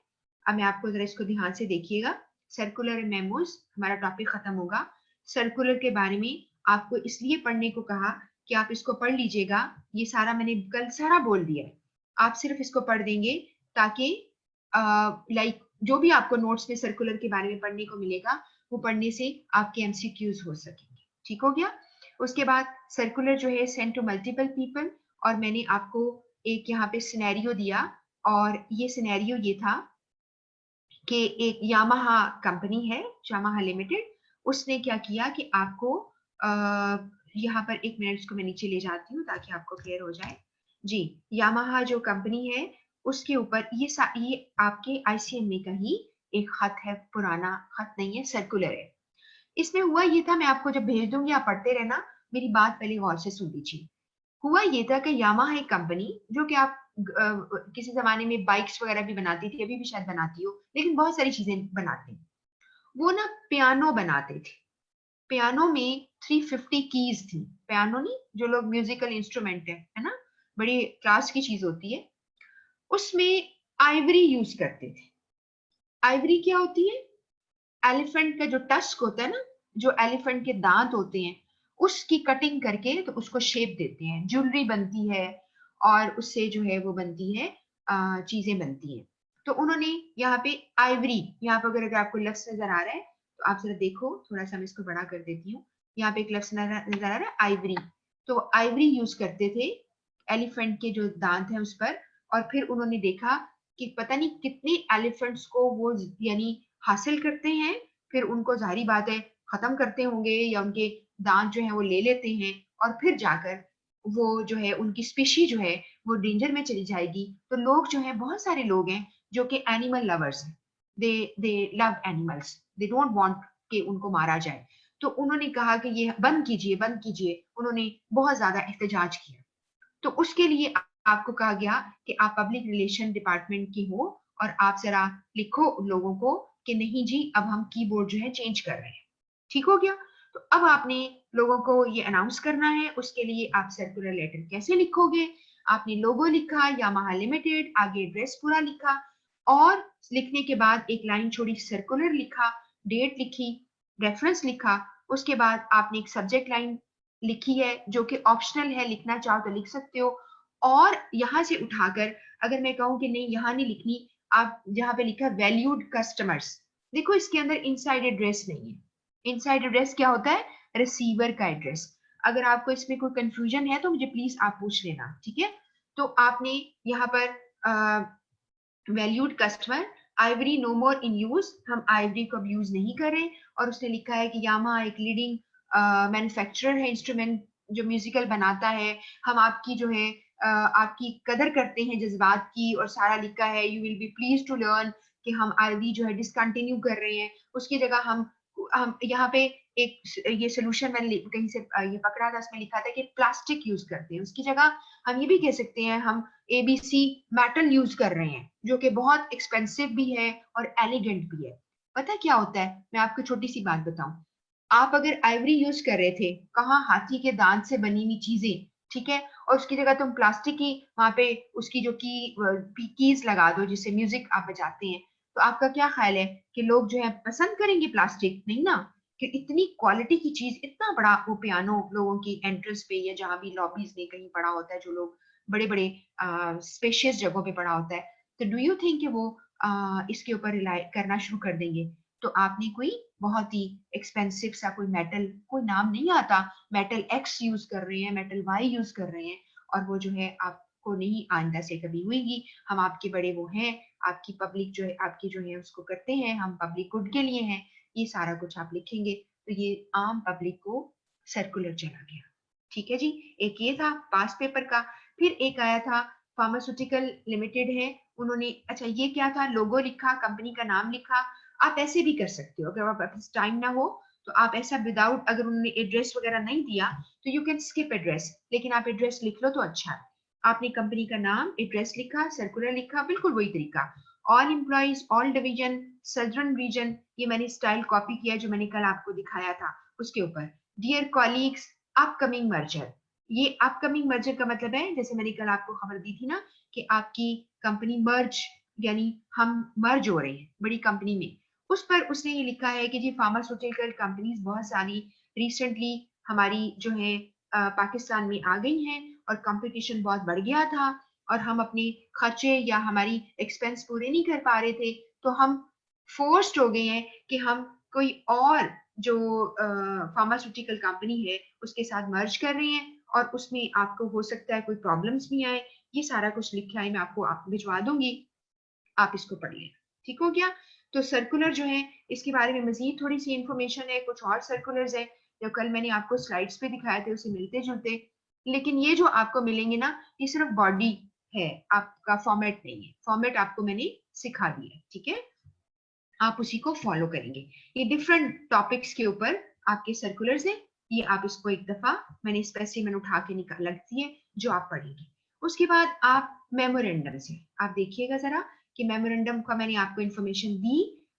अब मैं आपको जरा इसको ध्यान से देखिएगा, सर्कुलर मेमोज हमारा टॉपिक खत्म होगा। सर्कुलर के बारे में आपको इसलिए पढ़ने को कहा कि आप इसको पढ़ लीजिएगा, ये सारा मैंने कल सारा बोल दिया है, आप सिर्फ इसको पढ़ देंगे ताकि लाइक जो भी आपको नोट्स में सर्कुलर के बारे में पढ़ने को मिलेगा वो पढ़ने से आपके एमसीक्यूज हो सकेंगे, ठीक हो गया। उसके बाद सर्कुलर जो है सेंड टू मल्टीपल पीपल, और मैंने आपको एक यहाँ पे सिनेरियो दिया, और ये सिनेरियो ये था कि एक यामाहा कंपनी है, यामाहा लिमिटेड, उसने क्या किया कि आपको यहाँ पर एक मिनट इसको मैं नीचे ले जाती हूँ ताकि आपको क्लियर हो जाए जी। यामाहा जो कंपनी है उसके ऊपर ये आपके आईसीएमए का ही एक खत है, पुराना खत नहीं है, सर्कुलर है। इसमें हुआ ये था, मैं आपको जब भेज दूंगी आप पढ़ते रहना, मेरी बात पहले गौर से सुन लीजिए। हुआ ये था कि यामाहा एक कंपनी, जो कि आप किसी जमाने में बाइक्स वगैरह भी बनाती थी, अभी भी शायद बनाती हो, लेकिन बहुत सारी चीजें बनाती, वो ना पियानो बनाते थे। पियानो में 350 कीज थी। पियानो नहीं, जो लोग म्यूजिकल इंस्ट्रूमेंट है ना, बड़ी क्लास की चीज होती है। उसमें आइवरी यूज करते थे। आइवरी क्या होती है? एलिफेंट का जो टस्क होता है ना, जो एलिफेंट के दांत होते हैं, उसकी कटिंग करके तो उसको शेप देते हैं, ज्वेलरी बनती है, और उससे जो है वो बनती है, चीजें बनती हैं। तो उन्होंने यहाँ पे आइवरी, यहाँ पर अगर आपको लफ्ज नजर आ रहा है तो आप जरा देखो, थोड़ा सा मैं इसको बड़ा कर देती हूँ। यहाँ पे एक लफ्ज नजर आ रहा है, आइवरी। तो आइवरी यूज करते थे एलिफेंट के जो दांत है उस पर। और फिर उन्होंने देखा कि पता नहीं कितने एलिफेंट्स को वो यानी हासिल करते हैं, फिर उनको जाहिर बात है खत्म करते होंगे, या उनके दांत जो है वो ले लेते हैं, और फिर जाकर वो जो है उनकी स्पीशी जो है वो डेंजर में चली जाएगी। तो लोग जो है, बहुत सारे लोग हैं जो कि एनिमल लवर्स हैं, they they love animals, they don't want कि उनको मारा जाए। तो उन्होंने कहा कि ये बंद कीजिए, बंद कीजिए। उन्होंने बहुत ज्यादा एहतजाज किया। तो उसके लिए आपको कहा गया कि आप पब्लिक रिलेशन डिपार्टमेंट की हो, और आप जरा लिखो उन लोगों को कि नहीं जी, अब हम कीबोर्ड जो है चेंज कर रहे हैं। ठीक हो गया? तो अब आपने लोगों को ये अनाउंस करना है। उसके लिए आप सर्कुलर लेटर कैसे लिखोगे? आपने लोगो लिखा, यामाहा लिमिटेड, आगे एड्रेस पूरा लिखा, और लिखने के बाद एक लाइन छोड़ी, सर्कुलर लिखा, डेट लिखी, रेफरेंस लिखा। उसके बाद आपने एक सब्जेक्ट लाइन लिखी है, जो कि ऑप्शनल है, लिखना चाहो तो लिख सकते हो। और यहाँ से उठाकर, अगर मैं कहूँ कि नहीं यहाँ नहीं लिखनी, आप जहाँ पे लिखा है वैल्यूड कस्टमर्स, देखो इसके अंदर इनसाइड एड्रेस नहीं है। इनसाइड एड्रेस क्या होता है? रिसीवर का एड्रेस। अगर आपको इसमें कोई कंफ्यूजन है तो मुझे प्लीज आप पूछ लेना, ठीक है? तो आपने यहाँ पर valued customer, ivory no more in use, हम आइवरी को अब यूज नहीं करें। और उसने लिखा है कि यामा एक लीडिंग मैन्युफैक्चरर है, इंस्ट्रूमेंट जो म्यूजिकल बनाता है। हम आपकी जो है आपकी कदर करते हैं जज्बात की, और सारा लिखा है you will be pleased to learn कि हम आइवरी जो है डिसकंटिन्यू कर रहे हैं। उसकी जगह हम यहाँ पे एक ये सोल्यूशन मैंने कहीं से ये पकड़ा था, उसमें लिखा था कि प्लास्टिक यूज करते हैं। उसकी जगह हम ये भी कह सकते हैं हम एबीसी मेटल यूज कर रहे हैं, जो कि बहुत एक्सपेंसिव भी है और एलिगेंट भी है। पता क्या होता है? मैं आपको छोटी सी बात बताऊं। आप अगर आइवरी यूज कर रहे थे, कहाँ, हाथी के दांत से बनी हुई चीजें, ठीक है, और उसकी जगह तुम प्लास्टिक की वहां पे उसकी जो कीज लगा दो जिससे म्यूजिक आप बजाते हैं, तो आपका क्या ख्याल है कि लोग जो है पसंद करेंगे प्लास्टिक? नहीं ना। कि इतनी क्वालिटी की चीज, इतना बड़ा वो पियानो लोगों की एंट्रेंस पे या जहां भी लॉबीज में कहीं पड़ा होता है, जो लोग बड़े बड़े स्पेशियस जगहों पे पड़ा होता है, तो डू यू थिंक कि वो इसके ऊपर रिलाई करना शुरू कर देंगे? तो आपने कोई बहुत ही एक्सपेंसिव सा कोई मेटल, कोई नाम नहीं आता, मेटल एक्स यूज कर रहे हैं, मेटल वाई यूज कर रहे हैं, और वो जो है आपको नहीं आइंदा से कभी हुएगी। हम आपके बड़े वो हैं, आपकी पब्लिक जो है, आपकी जो है उसको करते हैं, हम पब्लिक गुड के लिए हैं। ये सारा कुछ आप लिखेंगे। तो ये आम पब्लिक को सर्कुलर चला गया। ठीक है जी। एक ये था पास पेपर का। फिर एक आया था, फार्मास्यूटिकल लिमिटेड है, उन्होंने, अच्छा ये क्या था, लोगो लिखा, कंपनी का नाम लिखा। आप ऐसे भी कर सकते हो, अगर आप टाइम ना हो तो आप ऐसा विदाउट, अगर उन्होंने एड्रेस वगैरह नहीं दिया तो यू कैन स्किप एड्रेस, लेकिन आप एड्रेस लिख लो तो अच्छा है। आपने कंपनी का नाम, एड्रेस लिखा, सर्कुलर लिखा, बिल्कुल वही तरीका। All employees, all division, southern reason, ये मैंने स्टाइल कॉपी किया जो मैंने कल आपको दिखाया था उसके ऊपर। डियर कॉलीग्स, अपकमिंग मर्जर, ये अपकमिंग मर्जर का मतलब है, जैसे मैंने कल आपको खबर दी थी ना कि आपकी कंपनी मर्ज, यानी हम मर्ज हो रहे हैं बड़ी कंपनी में। उस पर उसने ये लिखा है कि जी फार्मास्यूटिकल कंपनीज बहुत सारी रिसेंटली हमारी जो है पाकिस्तान में आ गई हैं, और कंपटीशन बहुत बढ़ गया था, और हम अपने खर्चे या हमारी एक्सपेंस पूरे नहीं कर पा रहे थे, तो हम फोर्स्ड हो गए हैं कि हम कोई और जो फार्मास्यूटिकल कंपनी है उसके साथ मर्ज कर रहे हैं, और उसमें आपको हो सकता है कोई प्रॉब्लम्स भी आए। ये सारा कुछ लिखा है, मैं आपको भिजवा दूंगी, आप इसको पढ़ लें। ठीक हो गया? तो सर्कुलर जो है, इसके बारे में मजीद थोड़ी सी इंफॉर्मेशन है, कुछ और सर्कुलर्स है जो कल मैंने आपको स्लाइड्स पे दिखाए थे, उसे मिलते जुलते। लेकिन ये जो आपको मिलेंगे ना, ये सिर्फ बॉडी है, आपका फॉर्मेट नहीं है। फॉर्मेट आपको मैंने सिखा दिया है, ठीक है? आप उसी को फॉलो करेंगे। ये डिफरेंट टॉपिक्स के ऊपर आपके सर्कुलर्स हैं, ये आप इसको एक दफा मैंने स्पेसिमेन उठा के निकाल लगती है जो आप पढ़ेंगे। उसके बाद आप मेमोरेंडम से आप देखिएगा जरा कि मेमोरेंडम का मैंने आपको इंफॉर्मेशन दी।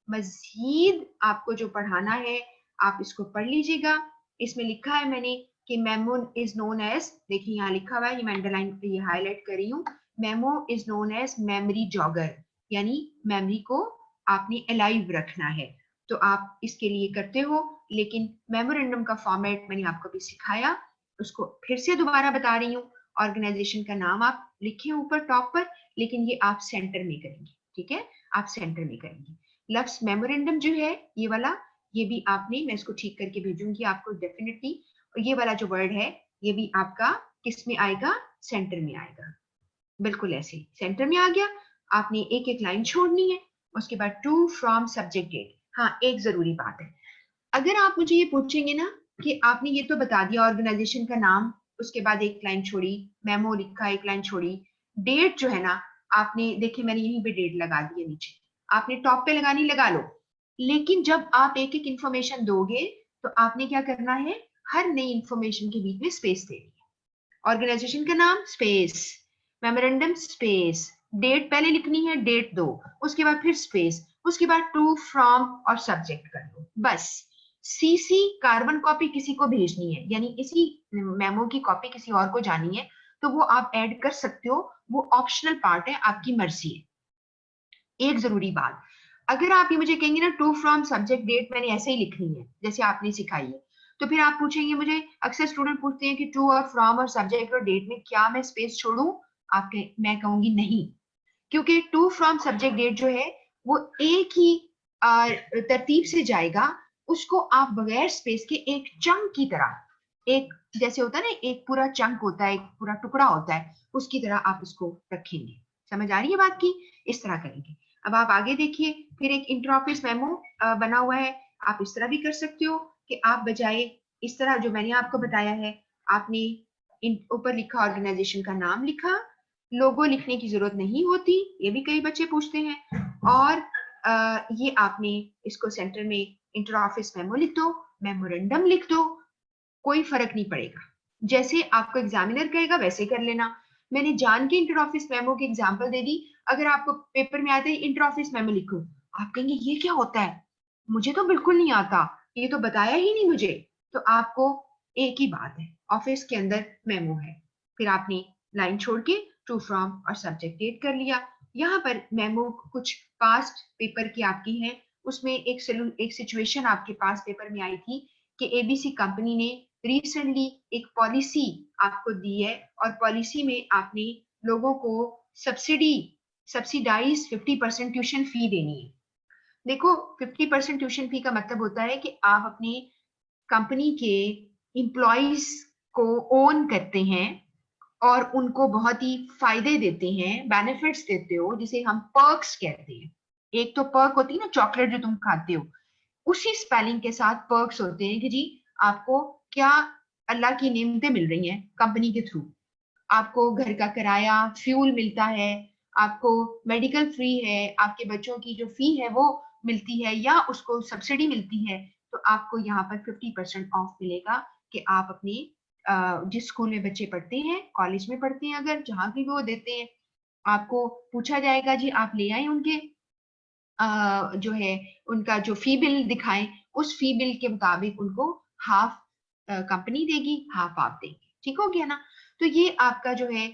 मजीद आपको जो पढ़ाना है आप इसको पढ़ लीजिएगा। इसमें लिखा है मैंने कि मेमो इज नोन एज, देखिए यहाँ लिखा हुआ है, ये मैं अंडरलाइन पे ये हाईलाइट कर रही हूँ, memo is known as memory jogger, यानी मेमोरी को आपने अलाइव रखना है, तो आप इसके लिए करते हो। लेकिन मेमोरेंडम का फॉर्मेट मैंने आपको भी सिखाया, उसको फिर से दोबारा बता रही हूँ। ऑर्गेनाइजेशन का नाम आप लिखे ऊपर टॉप पर, लेकिन ये आप सेंटर में करेंगे, ठीक है, आप सेंटर में करेंगे। लफ्ज मेमोरेंडम जो है ये वाला, ये भी आपने, मैं इसको ठीक करके भेजूंगी आपको डेफिनेटली, और ये वाला जो वर्ड है ये भी आपका किस में आएगा, सेंटर में आएगा। बिल्कुल ऐसे सेंटर में आ गया। आपने एक एक लाइन छोड़नी है। उसके बाद टू फ्रॉम सब्जेक्ट डेट। हाँ, एक जरूरी बात है, अगर आप मुझे ये पूछेंगे ना कि आपने ये तो बता दिया ऑर्गेनाइजेशन का नाम, उसके बाद एक लाइन छोड़ी, मेमो लिखा एक लाइन छोड़ी, डेट जो है ना आपने, देखिए मैंने यहीं पे डेट लगा दी है नीचे, आपने टॉप पे लगानी लगा लो, लेकिन जब आप एक एक इंफॉर्मेशन दोगे तो आपने क्या करना है, हर नई इंफॉर्मेशन के बीच में स्पेस देनी है। ऑर्गेनाइजेशन का नाम स्पेस, मेमोरेंडम स्पेस, डेट पहले लिखनी है, डेट दो, उसके बाद फिर स्पेस, उसके बाद टू फ्रॉम और सब्जेक्ट कर दो, बस। सीसी कार्बन कॉपी किसी को भेजनी है, यानी इसी मेमो की कॉपी किसी और को जानी है, तो वो आप ऐड कर सकते हो, वो ऑप्शनल पार्ट है, आपकी मर्जी है। एक जरूरी बात, अगर आप ये मुझे कहेंगे ना टू फ्रॉम सब्जेक्ट डेट मैंने ऐसे ही लिखनी है जैसे आपने सिखाई है, तो फिर आप पूछेंगे मुझे, अक्सर स्टूडेंट पूछते हैं कि टू और फ्रॉम और सब्जेक्ट और डेट में क्या मैं स्पेस छोड़ूं, मैं कहूंगी नहीं, क्योंकि टू फ्रॉम सब्जेक्ट डेट जो है वो एक ही तरतीब से जाएगा, उसको आप बगैर स्पेस के एक चंक की तरह, एक जैसे होता है ना, एक पूरा चंक होता है, एक पूरा टुकड़ा होता है, उसकी तरह आप उसको रखेंगे। समझ आ रही है बात की, इस तरह करेंगे। अब आप आगे देखिए, फिर एक इंट्राऑफिस मेमो बना हुआ है, आप इस तरह भी कर सकते हो कि आप बजाय इस तरह जो मैंने आपको बताया है, आपने ऊपर लिखा ऑर्गेनाइजेशन का नाम लिखा, लोगो लिखने की जरूरत नहीं होती, ये भी कई बच्चे पूछते हैं, और ये आपने इसको सेंटर में इंटर ऑफिस मेमो लिख दो, मेमोरेंडम लिख दो, कोई फर्क नहीं पड़ेगा, जैसे आपको एग्जामिनर कहेगा वैसे कर लेना। मैंने जान के इंटर ऑफिस मेमो की एग्जांपल दे दी, अगर आपको पेपर में आता है इंटर ऑफिस मेमो लिखो, आप कहेंगे ये क्या होता है, मुझे तो बिल्कुल नहीं आता, ये तो बताया ही नहीं मुझे, तो आपको एक ही बात है, ऑफिस के अंदर मेमो है, फिर आपने लाइन छोड़ के टू फ्रॉम और सब्जेक्ट डेट कर लिया। यहाँ पर मेमो कुछ पास्ट पेपर की आपकी है, उसमें एक सिचुएशन आपके पास पेपर में आई थी कि एबीसी कंपनी ने रिसेंटली एक पॉलिसी आपको दी है, और पॉलिसी में आपने लोगों को सब्सिडाइज 50% ट्यूशन फी देनी है। देखो 50% ट्यूशन फी का मतलब होता है कि आप अपनी कंपनी के एम्प्लॉइज को ओन करते हैं और उनको बहुत ही फायदे देते हैं, बेनिफिट्स देते हो, जिसे हम पर्क्स कहते हैं। एक तो पर्क होती है ना चॉकलेट जो तुम खाते हो, उसी स्पेलिंग के साथ पर्क्स होते हैं कि जी आपको क्या अल्लाह की नेमतें मिल रही हैं कंपनी के थ्रू, आपको घर का किराया, फ्यूल मिलता है, आपको मेडिकल फ्री है, आपके बच्चों की जो फी है वो मिलती है या उसको सब्सिडी मिलती है, तो आपको यहाँ पर 50% ऑफ मिलेगा कि आप अपने जिस स्कूल में बच्चे पढ़ते हैं, कॉलेज में पढ़ते हैं, अगर जहाँ भी वो देते हैं, आपको पूछा जाएगा जी आप ले आए उनके जो है उनका जो फी बिल दिखाएं, उस फी बिल के मुताबिक उनको हाफ कंपनी देगी, हाफ आप देंगे, ठीक हो गया ना। तो ये आपका जो है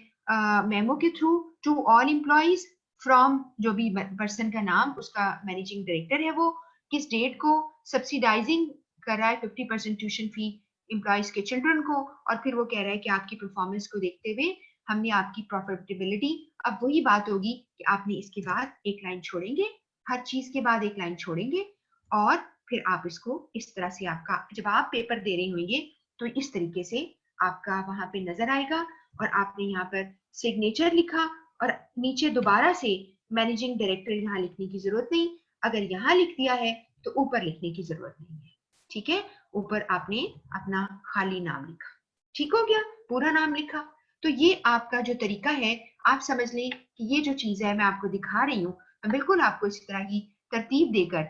मेमो के through to all employees from जो भी पर्सन का नाम, उसका मैनेजिंग डायरेक्टर है, वो किस डेट को सब्सिडाइजिंग कर रहा है 50% ट्यूशन फी एम्प्लॉइज के चिल्ड्रन को, और फिर वो कह रहा है कि आपकी परफॉर्मेंस को देखते हुए हमने आपकी प्रॉफिटेबिलिटी, अब वही बात होगी कि आपने इसके बाद एक लाइन छोड़ेंगे, हर चीज के बाद एक लाइन छोड़ेंगे, और फिर आप इसको इस तरह से, आपका जब आप पेपर दे रहे होंगे तो इस तरीके से आपका वहां पे नजर आएगा, और आपने यहाँ पर सिग्नेचर लिखा, और नीचे दोबारा से मैनेजिंग डायरेक्टर यहाँ लिखने की जरूरत नहीं, अगर यहाँ लिख दिया है तो ऊपर लिखने की जरूरत नहीं है, ठीक है, ऊपर आपने अपना खाली नाम लिखा, ठीक हो गया, पूरा नाम लिखा। तो ये आपका जो तरीका है, आप समझ लें कि ये जो चीज है मैं आपको दिखा रही हूँ, बिल्कुल आपको इसी तरह की तरतीब देकर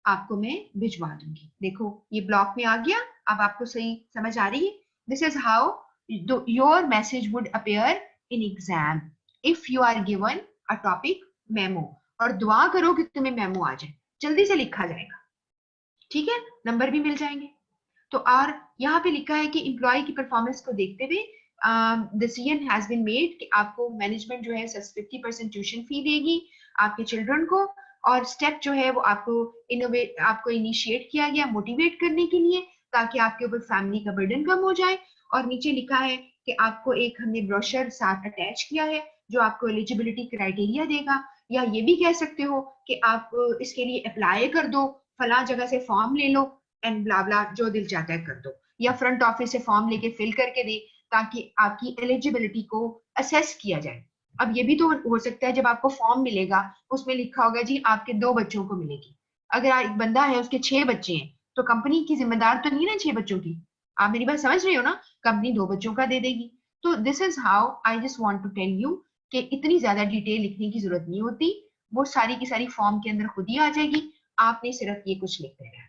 आपको मैं भिजवा दूंगी। देखो ये ब्लॉक में आ गया, अब आपको सही समझ आ रही है? This is how your message would appear in exam if you are given a topic memo, और दुआ करो कि तुम्हें मेमो आ जाए, जल्दी से लिखा जाएगा, ठीक है, नंबर भी मिल जाएंगे। तो और यहाँ पे लिखा है कि एम्प्लॉय की परफॉर्मेंस को देखते हुए डिसीजन हैज बीन मेड कि आपको मैनेजमेंट जो है 50% ट्यूशन फी देगी आपके चिल्ड्रन को, और स्टेप जो है वो आपको इनिशिएट किया गया मोटिवेट करने के लिए, ताकि आपके ऊपर फैमिली का बर्डन कम हो जाए। और नीचे लिखा है कि आपको एक हमने ब्रोशर साथ अटैच किया है जो आपको एलिजिबिलिटी क्राइटेरिया देगा, या ये भी कह सकते हो कि आप इसके लिए अप्लाई कर दो, फला जगह से फॉर्म ले लो एंड ब्ला ब्ला, जो दिल चाहता है कर दो, या फ्रंट ऑफिस से फॉर्म लेके फिल करके दे ताकि आपकी एलिजिबिलिटी को असेस किया जाए। अब ये भी तो हो सकता है जब आपको फॉर्म मिलेगा उसमें लिखा होगा जी आपके 2 बच्चों को मिलेगी, अगर एक बंदा है उसके 6 बच्चे हैं तो कंपनी की जिम्मेदार तो नहीं ना 6 बच्चों की, आप मेरी बात समझ रहे हो ना, कंपनी 2 बच्चों का दे देगी। तो this is how I just want to tell you कि इतनी ज्यादा डिटेल लिखने की जरूरत नहीं होती, वो सारी की सारी फॉर्म के अंदर खुद ही आ जाएगी, आपने सिर्फ ये कुछ लिख देना है,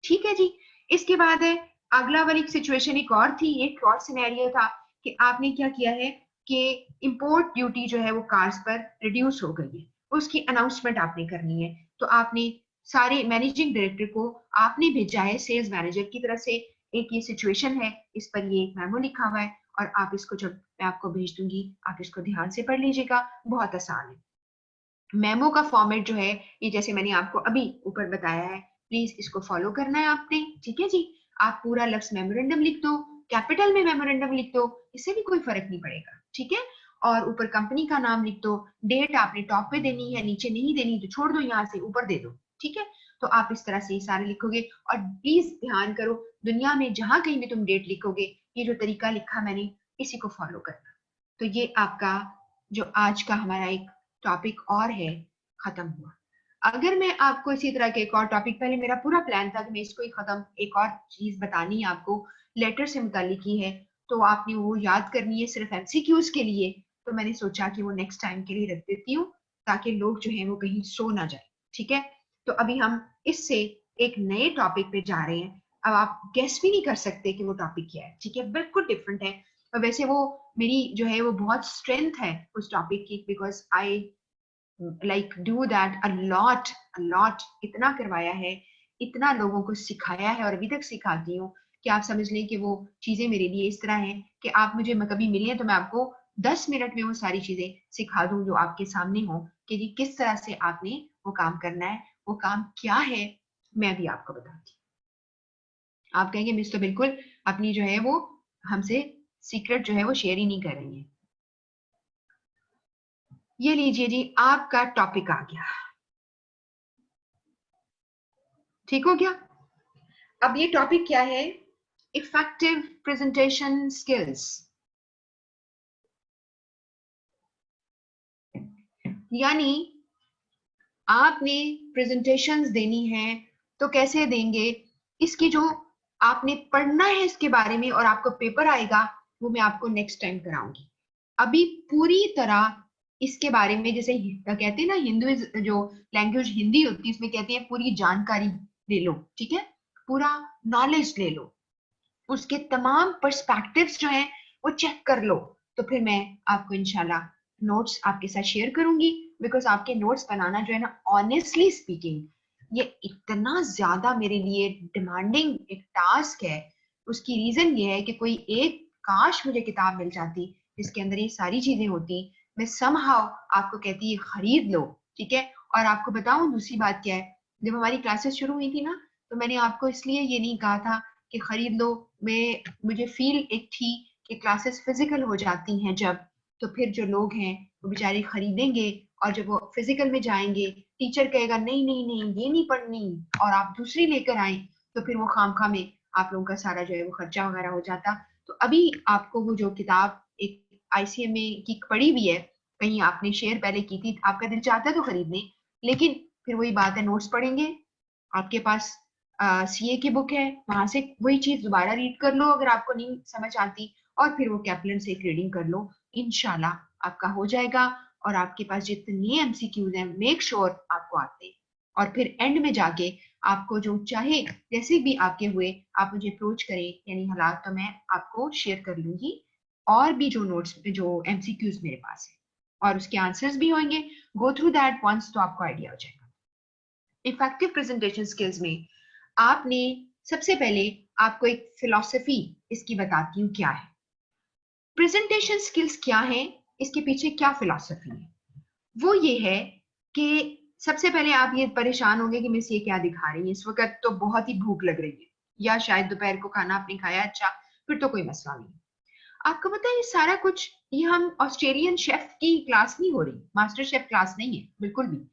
ठीक है जी। इसके बाद है अगला वाली सिचुएशन, एक और थी, एक और सिनेरियो था कि आपने क्या किया है कि इंपोर्ट ड्यूटी जो है वो कार्स पर रिड्यूस हो गई है, उसकी अनाउंसमेंट आपने करनी है। तो आपने सारे मैनेजिंग डायरेक्टर को आपने भेजा है सेल्स मैनेजर की तरफ से, एक ये सिचुएशन है, इस पर ये एक मेमो लिखा हुआ है, और आप इसको जब मैं आपको भेज दूंगी आप इसको ध्यान से पढ़ लीजिएगा, बहुत आसान है। मेमो का फॉर्मेट जो है ये जैसे मैंने आपको अभी ऊपर बताया है, प्लीज इसको फॉलो करना है आपने, ठीक है जी। आप पूरा लफ्ज मेमोरेंडम लिख दो, कैपिटल में मेमोरेंडम लिख दो, इससे भी कोई फर्क नहीं पड़ेगा, ठीक है। और ऊपर कंपनी का नाम लिख दो, डेट आपने टॉप पे देनी है, नीचे नहीं देनी तो छोड़ दो, यहाँ से ऊपर दे दो, ठीक है। तो आप इस तरह से सारे लिखोगे, और प्लीज ध्यान करो दुनिया में जहां कहीं भी तुम डेट लिखोगे ये जो तरीका लिखा मैंने इसी को फॉलो करना। तो ये आपका जो आज का हमारा एक टॉपिक और है खत्म हुआ। अगर मैं आपको इसी तरह के एक और टॉपिक, पहले मेरा पूरा प्लान था कि मैं इसको ही खत्म, एक और चीज बतानी है आपको लेटर से मुतालिक ही है, तो आपने वो याद करनी है सिर्फ एमसीक्यूज के लिए, तो मैंने सोचा कि वो नेक्स्ट टाइम के लिए रख देती हूँ ताकि लोग जो है वो कहीं सो ना जाए, ठीक है। तो अभी हम इससे एक नए टॉपिक पे जा रहे हैं, अब आप गेस भी नहीं कर सकते कि वो टॉपिक क्या है, ठीक है, बिल्कुल डिफरेंट है। और वैसे वो मेरी जो है वो बहुत स्ट्रेंथ है उस टॉपिक की, because I like do that a lot, इतना करवाया है, इतना लोगों को सिखाया है और अभी तक सिखाती हूँ कि आप समझ लें कि वो चीजें मेरे लिए इस तरह हैं कि आप मुझे कभी मिले तो मैं आपको 10 मिनट में वो सारी चीजें सिखा दूं जो आपके सामने हो कि जी किस तरह से आपने वो काम करना है, वो काम क्या है मैं भी आपको बताती हूँ। आप कहेंगे मिस तो बिल्कुल अपनी जो है वो हमसे सीक्रेट जो है वो शेयर ही नहीं कर रही है। ये लीजिए जी आपका टॉपिक आ गया, ठीक हो गया। अब ये टॉपिक क्या है, इफेक्टिव प्रेजेंटेशन स्किल्स, यानी आपने प्रेजेंटेशंस देनी है तो कैसे देंगे, इसकी जो आपने पढ़ना है इसके बारे में और आपको पेपर आएगा वो मैं आपको नेक्स्ट टाइम कराऊंगी। अभी पूरी तरह इसके बारे में, जैसे कहते हैं ना हिंदू जो लैंग्वेज हिंदी होती है इसमें कहते हैं पूरी जानकारी ले लो, ठीक है, पूरा नॉलेज ले लो, उसके तमाम पर्सपेक्टिव्स जो हैं वो चेक कर लो, तो फिर मैं आपको इंशाल्लाह नोट्स आपके साथ शेयर करूंगी। बिकॉज आपके नोट्स बनाना जो है ना ऑनेस्टली स्पीकिंग ये इतना ज्यादा मेरे लिए डिमांडिंग एक टास्क है, उसकी रीजन ये है कि कोई एक काश मुझे किताब मिल जाती जिसके अंदर ये सारी चीजें होती, मैं समहाउ आपको कहती है खरीद लो, ठीक है। और आपको बताऊं दूसरी बात क्या है, जब हमारी क्लासेस शुरू हुई थी ना तो मैंने आपको इसलिए ये नहीं कहा था कि खरीद लो, मुझे फील एक थी कि क्लासेस फिजिकल हो जाती हैं जब, तो फिर जो लोग हैं वो बेचारे खरीदेंगे और जब वो फिजिकल में जाएंगे टीचर कहेगा नहीं नहीं नहीं ये नहीं पढ़नी और आप दूसरी लेकर आए, तो फिर वो खामखा में आप लोगों का सारा जो है वो खर्चा वगैरह हो जाता। तो अभी आपको वो जो किताब एक आईसीएमए की पढ़ी हुई है, कहीं आपने शेयर पहले की थी, आपका दिल चाहता है तो खरीदने, लेकिन फिर वही बात है नोट्स पढ़ेंगे, आपके पास सीए की बुक है वहां से वही चीज दोबारा रीड कर लो अगर आपको नहीं समझ आती, और फिर वो कैप्लन से एक रीडिंग कर लो, इंशाल्लाह आपका हो जाएगा। और आपके पास जितने एमसीक्यूज हैं मेक श्योर आपको आते हैं, और फिर एंड में जाके आपको जो चाहे जैसे भी आपके हुए आप मुझे अप्रोच करें यानी हालात, तो मैं आपको शेयर कर लूंगी और भी जो नोट्स जो एमसीक्यूज मेरे पास है और उसके आंसर्स भी होंगे। गो थ्रू दैट वंस तो आपको आइडिया हो जाएगा। इफेक्टिव प्रेजेंटेशन स्किल्स में आपने सबसे पहले आपको एक फिलॉसफी इसकी बताती हूँ क्या है। प्रेजेंटेशन स्किल्स क्या है, इसके पीछे क्या फिलॉसफी है, वो ये है कि सबसे पहले आप ये परेशान होंगे कि मिस ये क्या दिखा रही है, इस वक्त तो बहुत ही भूख लग रही है या शायद दोपहर को खाना आपने खाया, अच्छा फिर तो कोई मसला नहीं। आपको पता है ये सारा कुछ, ये हम ऑस्ट्रेलियन शेफ की क्लास नहीं हो रही, मास्टर शेफ क्लास नहीं है बिल्कुल भी।